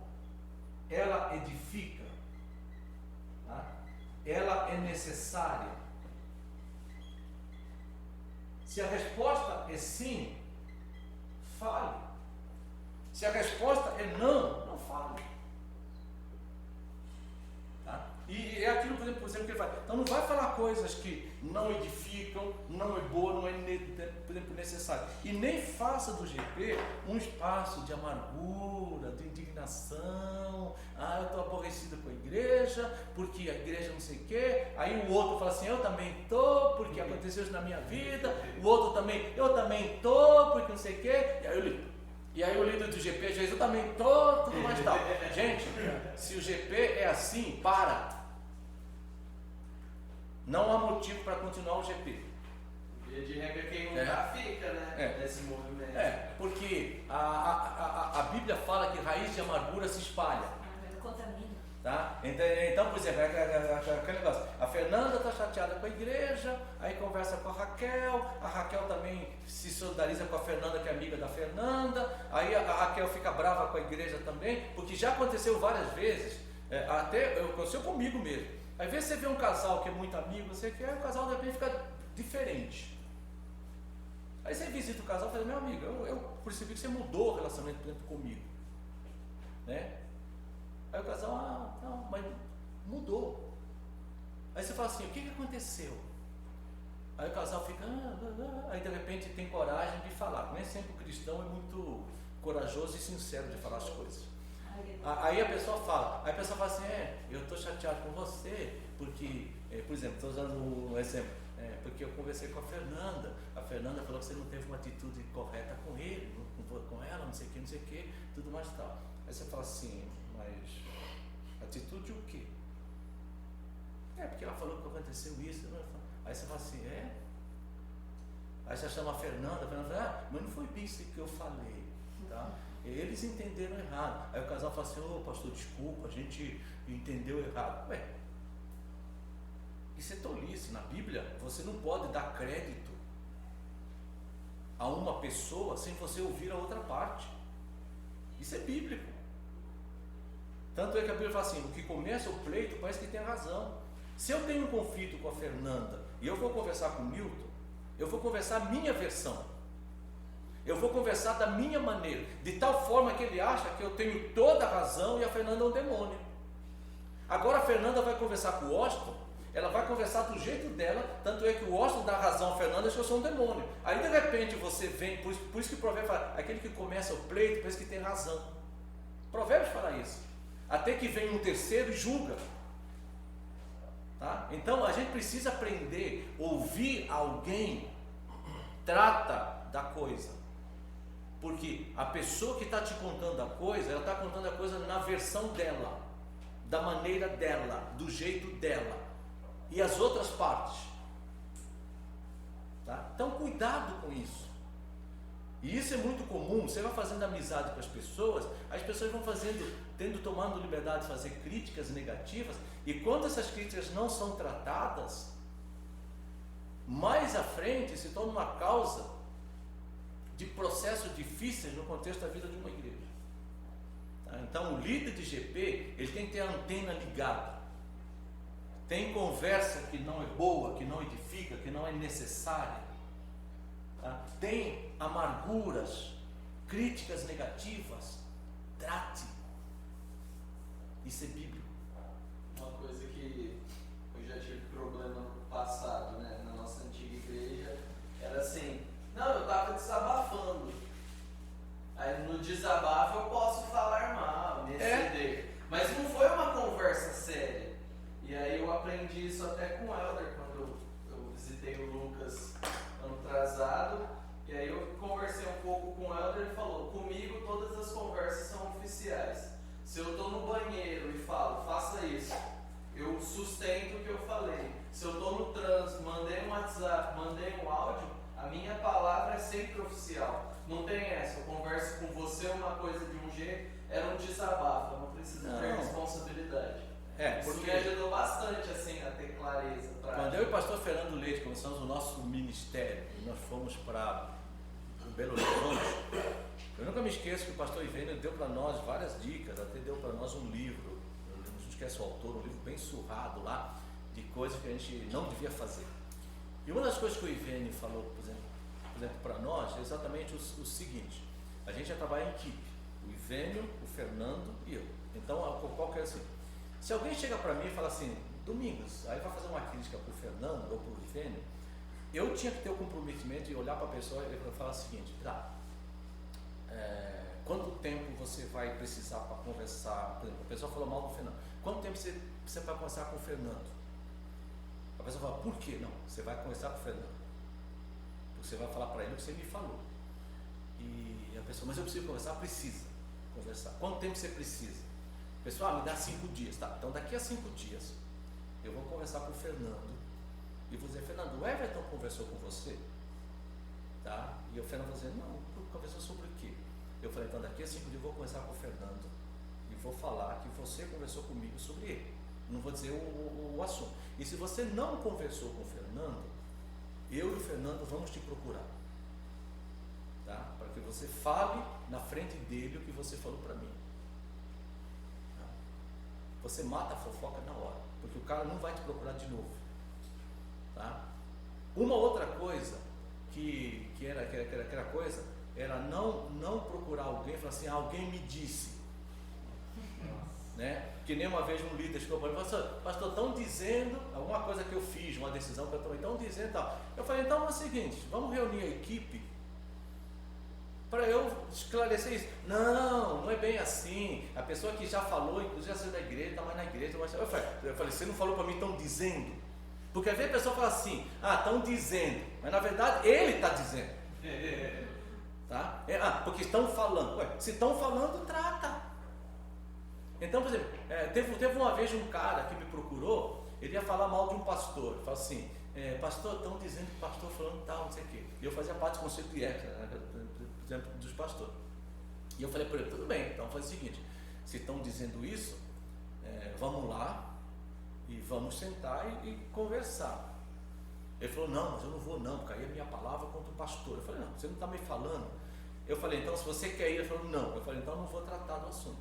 ela edifica, tá? Ela é necessária. Se a resposta é sim, fale. Se a resposta é não, não fale. Tá? E é aquilo, por exemplo, que ele fala. Então não vai falar coisas que não edificam, não é boa, não é, por exemplo, necessário. E nem faça do GP um espaço de amargura, de indignação. Ah, eu estou aborrecido com a igreja, porque a igreja não sei o quê. Aí o outro fala assim, eu também estou, porque aconteceu isso na minha vida. O outro também, eu também estou, porque não sei o quê. E aí o líder do GP, às vezes, eu também estou, tudo mais tal. Gente, se o GP é assim, para. Não há motivo para continuar o GP. Via de regra, quem não dá, fica, né? Nesse movimento. Porque a Bíblia fala que raiz de amargura se espalha. Contamina. Tá? Então, por exemplo, aquele negócio, a Fernanda está chateada com a igreja, aí conversa com a Raquel também se solidariza com a Fernanda, que é amiga da Fernanda, aí a Raquel fica brava com a igreja também, porque já aconteceu várias vezes, até aconteceu comigo mesmo. Às vezes você vê um casal que é muito amigo, você quer, o casal de repente fica diferente. Aí você visita o casal e fala, meu amigo, eu percebi que você mudou o relacionamento comigo, né? Aí o casal, não, mas mudou. Aí você fala assim, o que aconteceu? Aí o casal fica, aí de repente tem coragem de falar. Nem sempre o cristão é muito corajoso e sincero de falar as coisas. Aí a pessoa fala assim, eu estou chateado com você, porque, por exemplo, estou usando um exemplo, Porque eu conversei com a Fernanda falou que você não teve uma atitude correta com ele, com ela, não sei o que, tudo mais tal. Aí você fala assim, mas atitude o quê? Porque ela falou que aconteceu isso, né? Aí você fala assim, Aí você chama a Fernanda fala, mas não foi isso que eu falei, tá? Eles entenderam errado. Aí o casal fala assim, pastor, desculpa, a gente entendeu errado. Isso é tolice. Na Bíblia, você não pode dar crédito a uma pessoa sem você ouvir a outra parte. Isso é bíblico. Tanto é que a Bíblia fala assim, o que começa o pleito parece que tem razão. Se eu tenho um conflito com a Fernanda e eu vou conversar com o Milton, eu vou conversar a minha versão. Eu vou conversar da minha maneira, de tal forma que ele acha que eu tenho toda a razão e a Fernanda é um demônio. Agora a Fernanda vai conversar com o Washington, ela vai conversar do jeito dela, tanto é que o Washington dá razão a Fernanda, que eu sou um demônio. Aí de repente você vem, por isso que o provérbio fala, aquele que começa o pleito parece que tem razão. Provérbios fala isso. Até que vem um terceiro e julga. Tá? Então a gente precisa aprender, ouvir alguém, trata da coisa. Porque a pessoa que está te contando a coisa, ela está contando a coisa na versão dela, da maneira dela, do jeito dela. E as outras partes. Tá? Então cuidado com isso. E isso é muito comum. Você vai fazendo amizade com as pessoas vão tomando liberdade de fazer críticas negativas, e quando essas críticas não são tratadas, mais à frente se torna uma causa de processos difíceis no contexto da vida de uma igreja. Tá? Então o líder de GP, ele tem que ter a antena ligada. Tem conversa que não é boa, que não edifica, que não é necessária. Tá? Tem amarguras, críticas negativas, trate. Isso é bíblico. Uma coisa que eu já tive problema no passado, né, na nossa antiga igreja, era assim, eu estava desabafando. Aí no desabafo eu posso falar mal, me exceder. Mas não foi uma conversa séria. E aí eu aprendi isso até com o Helder, quando eu visitei o Lucas ano atrasado. E aí eu conversei um pouco com o Helder e ele falou, comigo todas as conversas são oficiais. Se eu estou no banheiro e falo, faça isso, eu sustento o que eu falei. Se eu estou no trânsito, mandei um WhatsApp, mandei um áudio, a minha palavra é sempre oficial. Não tem essa, eu converso com você uma coisa de um jeito, era um desabafo, eu não preciso ter responsabilidade. Isso me ajudou bastante assim, a ter clareza. Quando eu e o pastor Fernando Leite começamos o nosso ministério, nós fomos para o Belo Horizonte, eu nunca me esqueço que o pastor Ivênio deu para nós várias dicas, até deu para nós um livro, não se esquece o autor, um livro bem surrado lá, de coisas que a gente não devia fazer. E uma das coisas que o Ivênio falou, por exemplo para nós, é exatamente o seguinte, a gente já trabalha em equipe, o Ivênio, o Fernando e eu. Então, qual que é assim? Se alguém chega para mim e fala assim, Domingos, aí vai fazer uma crítica para o Fernando ou para o Ivênio, eu tinha que ter o comprometimento de olhar para a pessoa e falar o seguinte, quanto tempo você vai precisar para conversar? Por exemplo, a pessoa falou mal do Fernando, quanto tempo você vai conversar com o Fernando? A pessoa fala, por quê? Não, você vai conversar com o Fernando, você vai falar para ele o que você me falou. E a pessoa, mas eu preciso conversar? Precisa conversar. Quanto tempo você precisa? Pessoal, me dá 5 dias, tá? Então daqui a 5 dias eu vou conversar com o Fernando e vou dizer, Fernando, o Everton conversou com você? Tá? E o Fernando vai dizer, não, conversou sobre o quê? Eu falei, então daqui a 5 dias eu vou conversar com o Fernando e vou falar que você conversou comigo sobre ele. Não vou dizer o assunto. E se você não conversou com o Fernando, eu e o Fernando vamos te procurar. Tá? Para que você fale na frente dele o que você falou para mim. Você mata a fofoca na hora, porque o cara não vai te procurar de novo. Tá? Uma outra coisa que era coisa era não procurar alguém e falar assim, alguém me disse. Né? Que nem uma vez um líder chegou para mim e falou, pastor, estão dizendo alguma coisa que eu fiz, uma decisão que eu tomei, estão dizendo tal. Eu falei, então é o seguinte, vamos reunir a equipe para eu esclarecer isso. Não é bem assim. A pessoa que já falou, inclusive já saiu da igreja, está mais na igreja. Eu falei, você não falou para mim, estão dizendo? Porque às vezes a pessoa fala assim, estão dizendo, mas na verdade ele está dizendo. Tá? Porque estão falando. Ué, se estão falando, trata. Então, por exemplo, teve uma vez um cara que me procurou, ele ia falar mal de um pastor. Ele falou assim, pastor, estão dizendo que o pastor falando tal, não sei o quê. E eu fazia parte do conselho de ética, né, por exemplo, dos pastores. E eu falei para ele, tudo bem, então faz o seguinte, se estão dizendo isso, vamos lá e vamos sentar e conversar. Ele falou, não, mas eu não vou não, porque aí é minha palavra contra o pastor. Eu falei, não, você não está me falando. Eu falei, então se você quer ir, ele falou, não. Eu falei, então eu não vou tratar do assunto.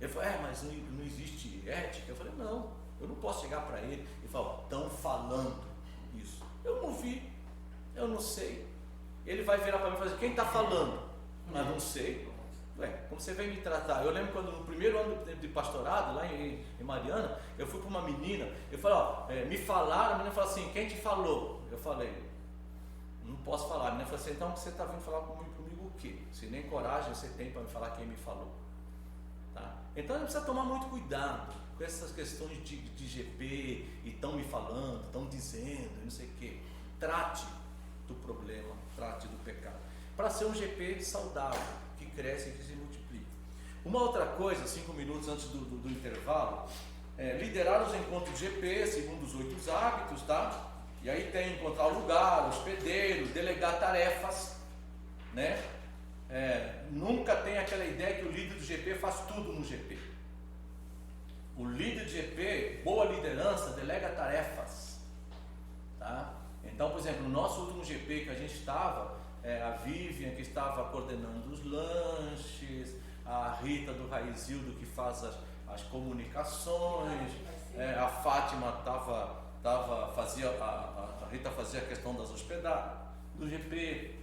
Ele falou, mas não existe ética. Eu falei, não, eu não posso chegar para ele e falar, estão falando isso. Eu não vi, eu não sei. Ele vai virar para mim e falar, quem está falando? Mas não sei. Ué, como você vem me tratar? Eu lembro quando no primeiro ano de pastorado, lá em Mariana, eu fui para uma menina, eu falei, me falaram, a menina falou assim, quem te falou? Eu falei, não posso falar. A menina falou assim, então você está vindo falar comigo o quê? Se nem coragem você tem para me falar quem me falou. Tá? Então a gente precisa tomar muito cuidado com essas questões de GP, e estão me falando, estão dizendo, não sei o quê. Trate do problema, trate do pecado, para ser um GP saudável, que cresce e que se multiplica. Uma outra coisa, 5 minutos antes do intervalo, liderar os encontros de GP segundo os 8 hábitos, tá? E aí tem encontrar o lugar, hospedeiro, delegar tarefas, né? Nunca tem aquela ideia que o líder do GP faz tudo no GP. O líder do GP, boa liderança, delega tarefas, tá? Então, por exemplo, no nosso último GP que a gente estava, a Vivian que estava coordenando os lanches, a Rita do Raizildo que faz as comunicações, a Fátima a Rita fazia a questão das hospedagens do GP,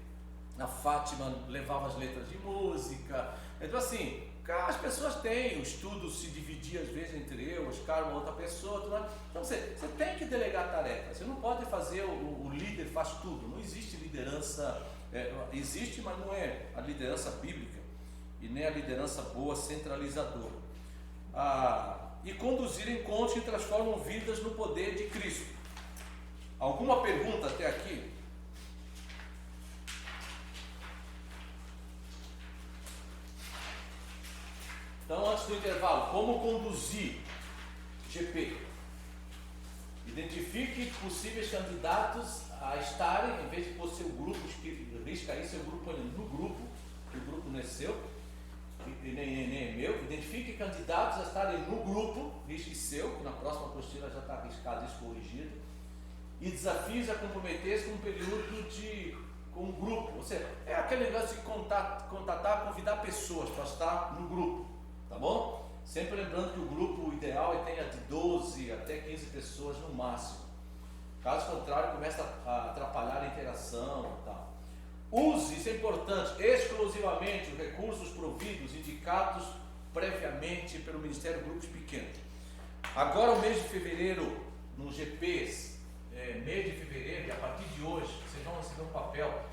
a Fátima levava as letras de música. Então assim, as pessoas têm, o estudo se dividia às vezes entre eu, Oscar, uma outra pessoa, tudo mais. Então você tem que delegar tarefas, você não pode fazer o líder faz tudo, não existe liderança, existe, mas não é a liderança bíblica e nem a liderança boa centralizadora. E conduzir encontros que transformam vidas no poder de Cristo. Alguma pergunta até aqui? Então, antes do intervalo, como conduzir GP? Identifique possíveis candidatos a estarem, em vez de pôr seu grupo, risca aí seu grupo no grupo, que o grupo não é seu, e nem é meu. Identifique candidatos a estarem no grupo, risque seu, que na próxima apostila já está arriscado isso corrigido, e desafios a comprometer-se com um período com um grupo. Ou seja, é aquele negócio de contatar, convidar pessoas para estar no grupo, tá bom? Sempre lembrando que o grupo ideal tenha de 12 até 15 pessoas no máximo. Caso contrário, começa a atrapalhar a interação e tal. Use, isso é importante, exclusivamente os recursos providos, indicados previamente pelo Ministério Grupos Pequenos. Agora, o mês de fevereiro, nos GPs, mês de fevereiro, e a partir de hoje, vocês vão receber um papel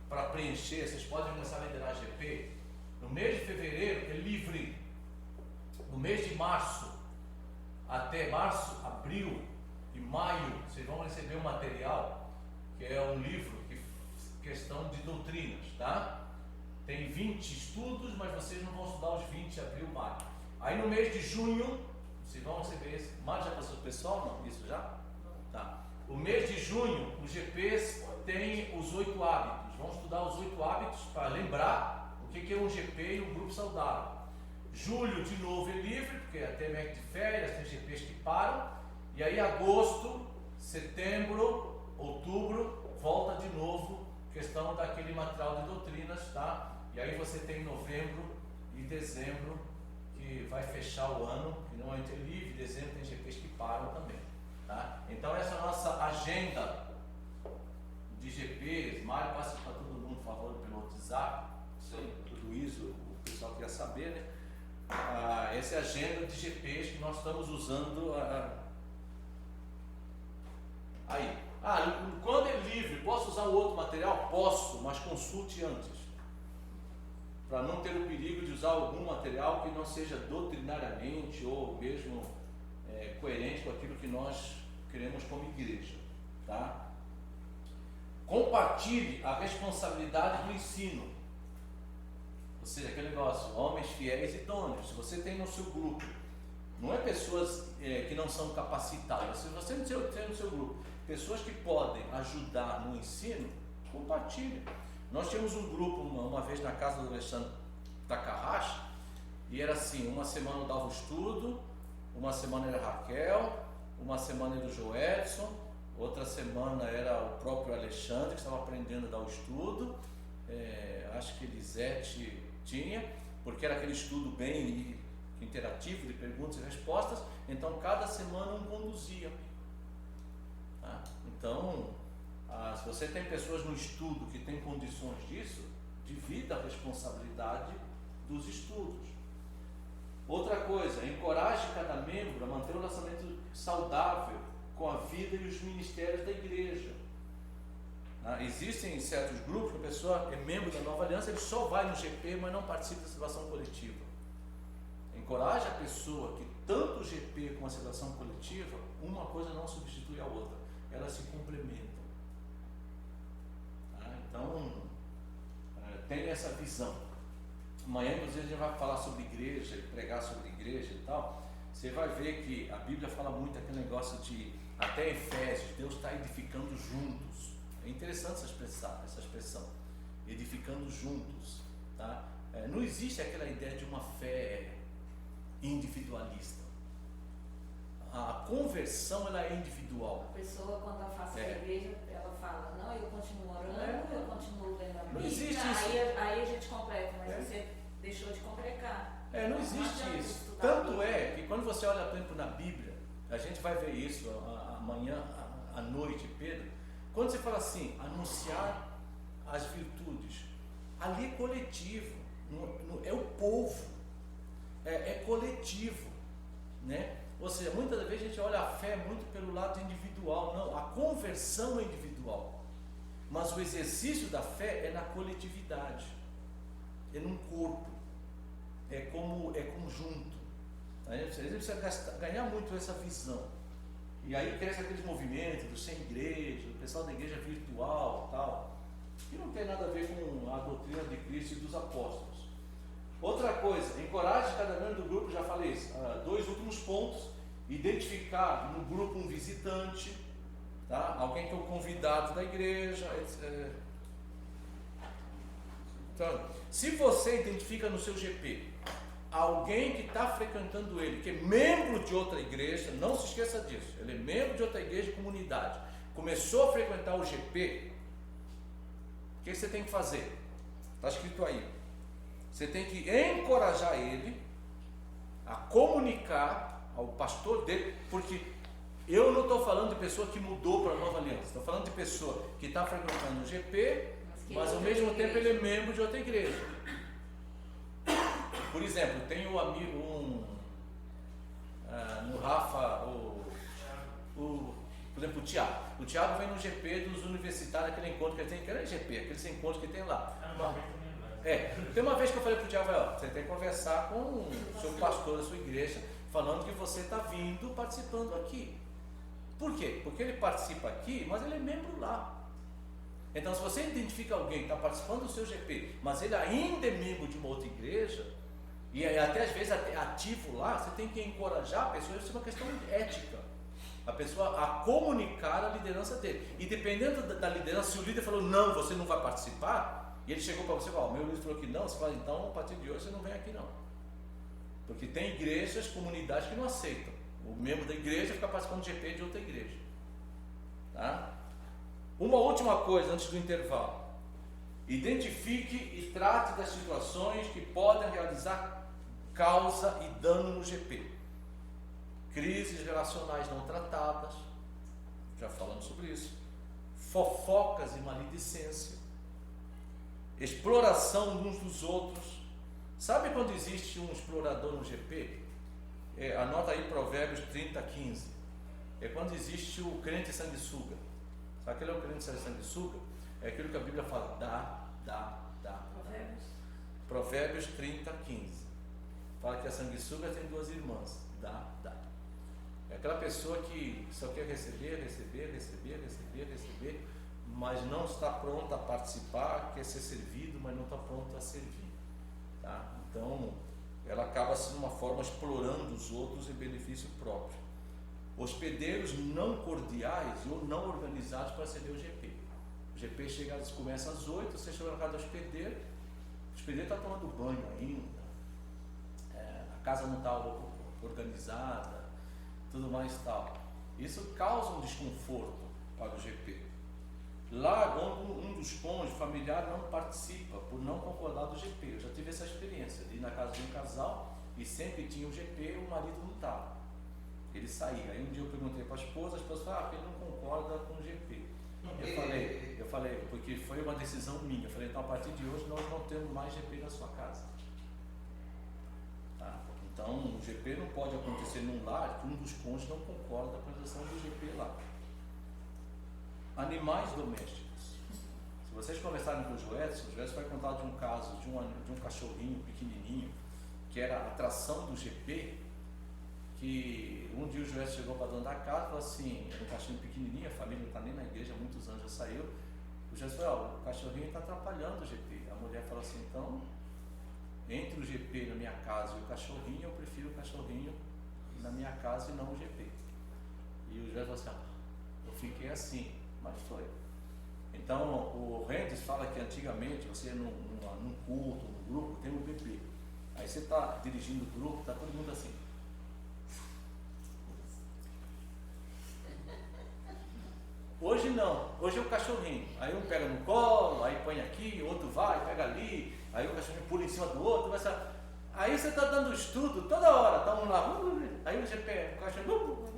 para preencher, vocês podem começar a liderar GP. No mês de fevereiro é livre. No mês de março, até março, abril e maio, vocês vão receber um material, que é um livro, questão de doutrinas, tá? Tem 20 estudos, mas vocês não vão estudar os 20 de abril, maio. Aí no mês de junho, vocês vão receber esse. Maio já passou o pessoal? Não? Isso já? Tá. O mês de junho, os GPs têm os 8 hábitos. Vamos estudar os 8 hábitos para lembrar o que é um GP e um grupo saudável. Julho, de novo, é livre, porque até mês de férias, tem GPs que param. E aí agosto, setembro, outubro, volta de novo, questão daquele material de doutrinas, tá? E aí você tem novembro e dezembro, que vai fechar o ano, que normalmente é livre, dezembro tem GPs que param também, tá? Então essa é a nossa agenda de GPs. Mário, passa para todo mundo, por favor, pelo WhatsApp. Sim. Tudo isso o pessoal quer saber, né? Essa é a agenda de GPs que nós estamos usando aí. Quando é livre, posso usar o outro material? Posso, mas consulte antes, para não ter o perigo de usar algum material que não seja doutrinariamente ou mesmo coerente com aquilo que nós queremos como igreja, Tá? Compartilhe a responsabilidade do ensino. Ou seja, aquele negócio, homens fiéis e idôneos. Se você tem no seu grupo, não é pessoas que não são capacitadas, se você tem no seu grupo pessoas que podem ajudar no ensino, compartilhe. Nós tínhamos um grupo uma vez na casa do Alexandre Takahashi, e era assim, uma semana eu dava o estudo, uma semana era a Raquel, uma semana era o Joedson, outra semana era o próprio Alexandre, que estava aprendendo a dar o estudo, acho que Elisete tinha, porque era aquele estudo bem interativo, de perguntas e respostas, então cada semana um conduzia. Tá? Então, se você tem pessoas no estudo que têm condições disso, divida a responsabilidade dos estudos. Outra coisa, encoraje cada membro a manter um relacionamento saudável com a vida e os ministérios da igreja. Existem certos grupos que a pessoa é membro da Nova Aliança, ele só vai no GP, mas não participa da celebração coletiva. Encoraje a pessoa que tanto o GP como a celebração coletiva, uma coisa não substitui a outra, elas se complementam. Então, tenha essa visão. Amanhã, inclusive, a gente vai falar sobre igreja, pregar sobre igreja e tal. Você vai ver que a Bíblia fala muito aquele negócio de, até Efésios, Deus está edificando juntos. É interessante essa expressão, edificando juntos. Tá? Não existe aquela ideia de uma fé individualista. A conversão, ela é individual. A pessoa, quando afasta da igreja, ela fala, não, eu continuo orando, eu continuo lendo a Bíblia. Não existe aí a gente completa, mas você deixou de congregar. Não existe isso. Tanto é que quando você olha, por exemplo, na Bíblia, a gente vai ver isso amanhã à noite, Pedro, quando você fala assim, anunciar as virtudes, ali é coletivo, é o povo, é coletivo, né? Ou seja, muitas das vezes a gente olha a fé muito pelo lado individual. Não, a conversão é individual, mas o exercício da fé é na coletividade, é num corpo, é conjunto. A gente precisa ganhar muito essa visão. E aí cresce aqueles movimentos do sem igreja, do pessoal da igreja virtual e tal, que não tem nada a ver com a doutrina de Cristo e dos apóstolos. Outra coisa, encoraje cada membro do grupo, já falei isso, 2 últimos pontos: identificar no grupo um visitante, tá? Alguém que é o convidado da igreja, etc. Então, se você identifica no seu GP alguém que está frequentando ele, que é membro de outra igreja, não se esqueça disso, ele é membro de outra igreja e comunidade, começou a frequentar o GP, o que você tem que fazer? Está escrito aí. Você tem que encorajar ele a comunicar ao pastor dele, porque eu não estou falando de pessoa que mudou para a Nova Aliança, estou falando de pessoa que está frequentando o GP, mas ao mesmo tempo ele é membro de outra igreja. Por exemplo, tem um amigo, no Rafa, por exemplo, o Thiago. O Thiago vem no GP dos universitários, aquele encontro que ele tem, que era GP, aqueles encontros que tem lá. Tem uma vez que eu falei para o Thiago, você tem que conversar com o seu pastor da sua igreja, falando que você está vindo participando aqui. Por quê? Porque ele participa aqui, mas ele é membro lá. Então, se você identifica alguém que está participando do seu GP, mas ele ainda é membro de uma outra igreja, e até às vezes ativo lá, você tem que encorajar a pessoa, isso é uma questão ética, a pessoa a comunicar a liderança dele. E dependendo da liderança, se o líder falou, não, você não vai participar, e ele chegou para você e falou, meu líder falou que não, você fala, então a partir de hoje você não vem aqui não. Porque tem igrejas, comunidades que não aceitam. O membro da igreja fica participando do GP de outra igreja. Tá? Uma última coisa antes do intervalo. Identifique e trate das situações que podem realizar causa e dano no GP. Crises relacionais não tratadas, já falamos sobre isso. Fofocas e maledicência. Exploração uns dos outros. Sabe quando existe um explorador no GP? Anota aí Provérbios 30:15. É quando existe o crente sanguessuga. Sabe aquele é o crente sanguessuga? É aquilo que a Bíblia fala, dá. Provérbios 30:15. Fala que a sanguessuga tem 2 irmãs, dá. É aquela pessoa que só quer receber, mas não está pronta a participar, quer ser servido, mas não está pronto a servir. Tá? Então, ela acaba sendo uma forma explorando os outros em benefício próprio. Hospedeiros não cordiais ou não organizados para acender o GP. O GP começa às 8, você chega na casa do hospedeiro, o hospedeiro está tomando banho ainda, a casa não está organizada, tudo mais tal. Isso causa um desconforto para o GP. Lá, um dos cônjuges familiar não participa por não concordar do GP. Eu já tive essa experiência de ir na casa de um casal e sempre tinha o GP e o marido não estava. Ele saía. Aí um dia eu perguntei para a esposa falou, ele não concorda com o GP. Eu falei, porque foi uma decisão minha. Eu falei, então a partir de hoje nós não temos mais GP na sua casa. Tá? Então o GP não pode acontecer num lar que um dos cônjuges não concorda com a realização do GP lá. Animais domésticos. Se vocês conversarem com o Joedson vai contar de um caso de um cachorrinho pequenininho que era a atração do GP, que um dia o Joedson chegou para a dona da casa e falou assim, era um cachorrinho pequenininho, a família não está nem na igreja há muitos anos, já saiu. O Joedson falou, o cachorrinho está atrapalhando o GP. A mulher falou assim, então, entre o GP na minha casa e o cachorrinho, eu prefiro o cachorrinho na minha casa e não o GP. E o Joedson falou assim, eu fiquei assim. Mas foi. Então o Rendes fala que antigamente você num culto, num grupo, tem um bebê. Aí você está dirigindo o grupo, está todo mundo assim. Hoje não, hoje é o cachorrinho. Aí um pega no colo, aí põe aqui, o outro vai, pega ali, aí o cachorrinho pula em cima do outro, começa. Aí você está dando estudo toda hora, está um lá, aí o GP, o cachorro,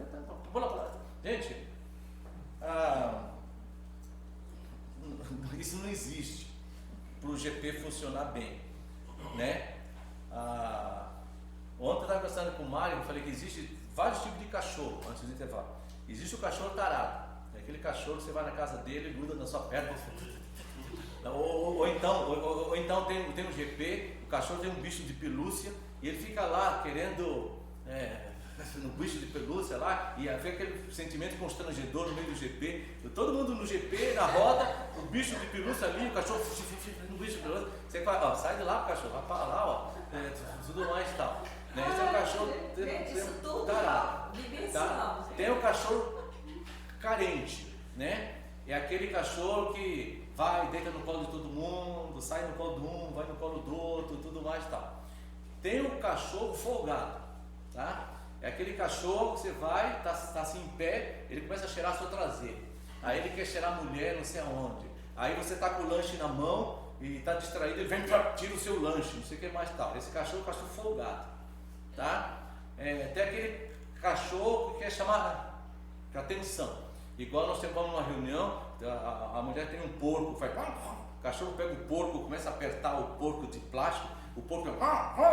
pula. Gente, isso não existe para o GP funcionar bem, né? Ontem eu estava conversando com o Mário, eu falei que existe vários tipos de cachorro, antes do intervalo. Existe o cachorro tarado, é aquele cachorro que você vai na casa dele e gruda na sua perna. Ou então tem um GP, o cachorro tem um bicho de pelúcia e ele fica lá querendo no bicho de pelúcia lá, e havia aquele sentimento constrangedor no meio do GP, todo mundo no GP, na roda, o bicho de pelúcia ali, o cachorro no bicho de pelúcia, você fala, sai de lá pro cachorro, vai para lá, tudo mais e tal. Né? Esse é o cachorro tá? Tem o cachorro carente, né? É aquele cachorro que vai, deita no colo de todo mundo, sai no colo de um, vai no colo do outro, tudo mais e tal. Tem o cachorro folgado, tá? É aquele cachorro que você vai, está assim em pé, ele começa a cheirar a sua traseira. Aí ele quer cheirar a mulher não sei aonde. Aí você está com o lanche na mão e está distraído, ele vem e tira o seu lanche, não sei o que mais tal. Esse cachorro é o cachorro folgado. Tá? Tem aquele cachorro que quer chamar atenção. Igual nós vamos numa reunião, a mulher tem um porco, faz, o cachorro pega o porco, começa a apertar o porco de plástico, o porco tá?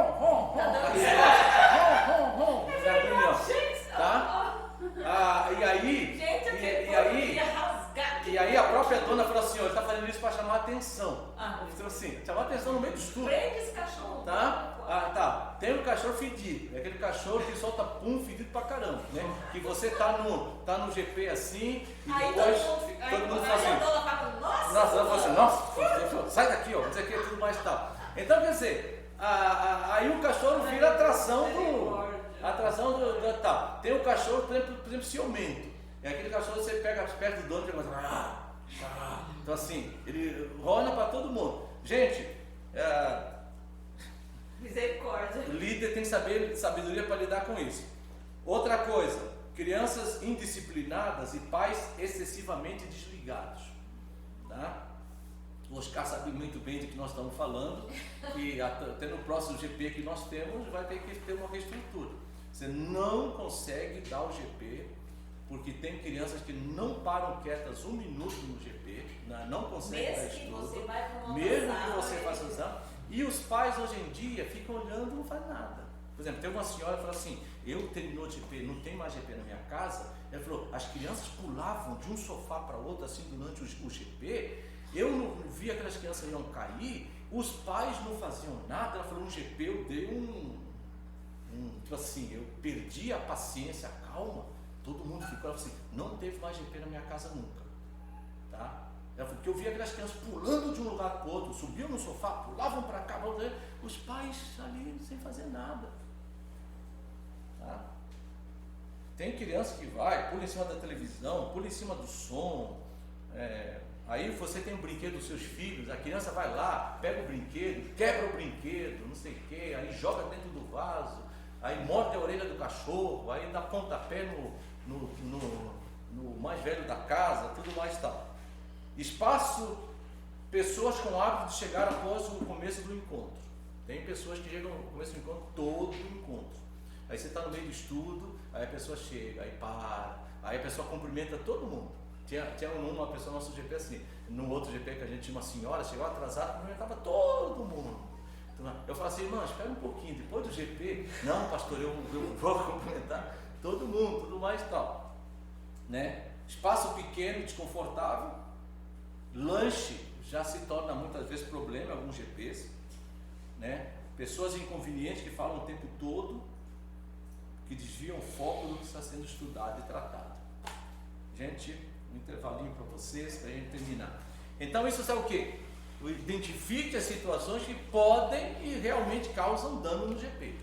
E aí a própria dona falou assim, ele está fazendo isso para chamar a atenção. Então assim, chamar a atenção no meio do estudo. Prende esse cachorro. Tá? Tá. Tem o cachorro fedido, é aquele cachorro que solta pum fedido pra caramba, né? Que você tá no GP assim, e aí depois todo mundo fala assim, nossa, sai daqui, ó, isso aqui é tudo mais tal. Então quer dizer, aí o cachorro vira atração do tal. Tem o cachorro, por exemplo, ciumento. É aquele cachorro que você pega perto do dono e começa. Então assim, ele rola para todo mundo. Gente, misericórdia. o líder tem que saber sabedoria para lidar com isso. Outra coisa, crianças indisciplinadas e pais excessivamente desligados. Tá? O Oscar sabe muito bem do que nós estamos falando, que até no próximo GP que nós temos, vai ter que ter uma reestrutura. Você não consegue dar o GP, porque tem crianças que não param quietas um minuto no GP, não conseguem dar estudo, mesmo que você faça exame. E os pais hoje em dia ficam olhando e não fazem nada. Por exemplo, tem uma senhora que falou assim, eu terminou o GP, não tem mais GP na minha casa. Ela falou, as crianças pulavam de um sofá para outro assim durante o GP, eu não vi aquelas crianças iam cair, os pais não faziam nada. Ela falou, no GP eu dei tipo assim, eu perdi a paciência, a calma, todo mundo ficou assim, não teve mais GP na minha casa nunca, tá? Porque eu via aquelas crianças pulando de um lugar para o outro, subiam no sofá, pulavam para cá, os pais ali sem fazer nada, tá? Tem criança que vai, pula em cima da televisão, pula em cima do som, aí você tem o brinquedo dos seus filhos, a criança vai lá, pega o brinquedo, quebra o brinquedo, não sei o que, aí joga dentro do vaso, aí morde a orelha do cachorro, aí dá pontapé no mais velho da casa, tudo mais e tal. Espaço, pessoas com hábito de chegar após o começo do encontro. Tem pessoas que chegam no começo do encontro, todo o encontro. Aí você está no meio do estudo, aí a pessoa chega, aí para, aí a pessoa cumprimenta todo mundo. Tinha uma pessoa no nosso GP assim, no outro GP que a gente tinha uma senhora, chegou atrasada, cumprimentava todo mundo. Então, eu falei assim, irmã, espera um pouquinho, depois do GP, não pastor, eu vou cumprimentar todo mundo, tudo mais e tal. Né? Espaço pequeno, desconfortável, lanche já se torna muitas vezes problema em alguns GPs, né? Pessoas inconvenientes que falam o tempo todo, que desviam o foco do que está sendo estudado e tratado. Gente, um intervalinho para vocês, para a gente terminar. Então isso é o quê? Identifique as situações que podem e realmente causam dano no GP.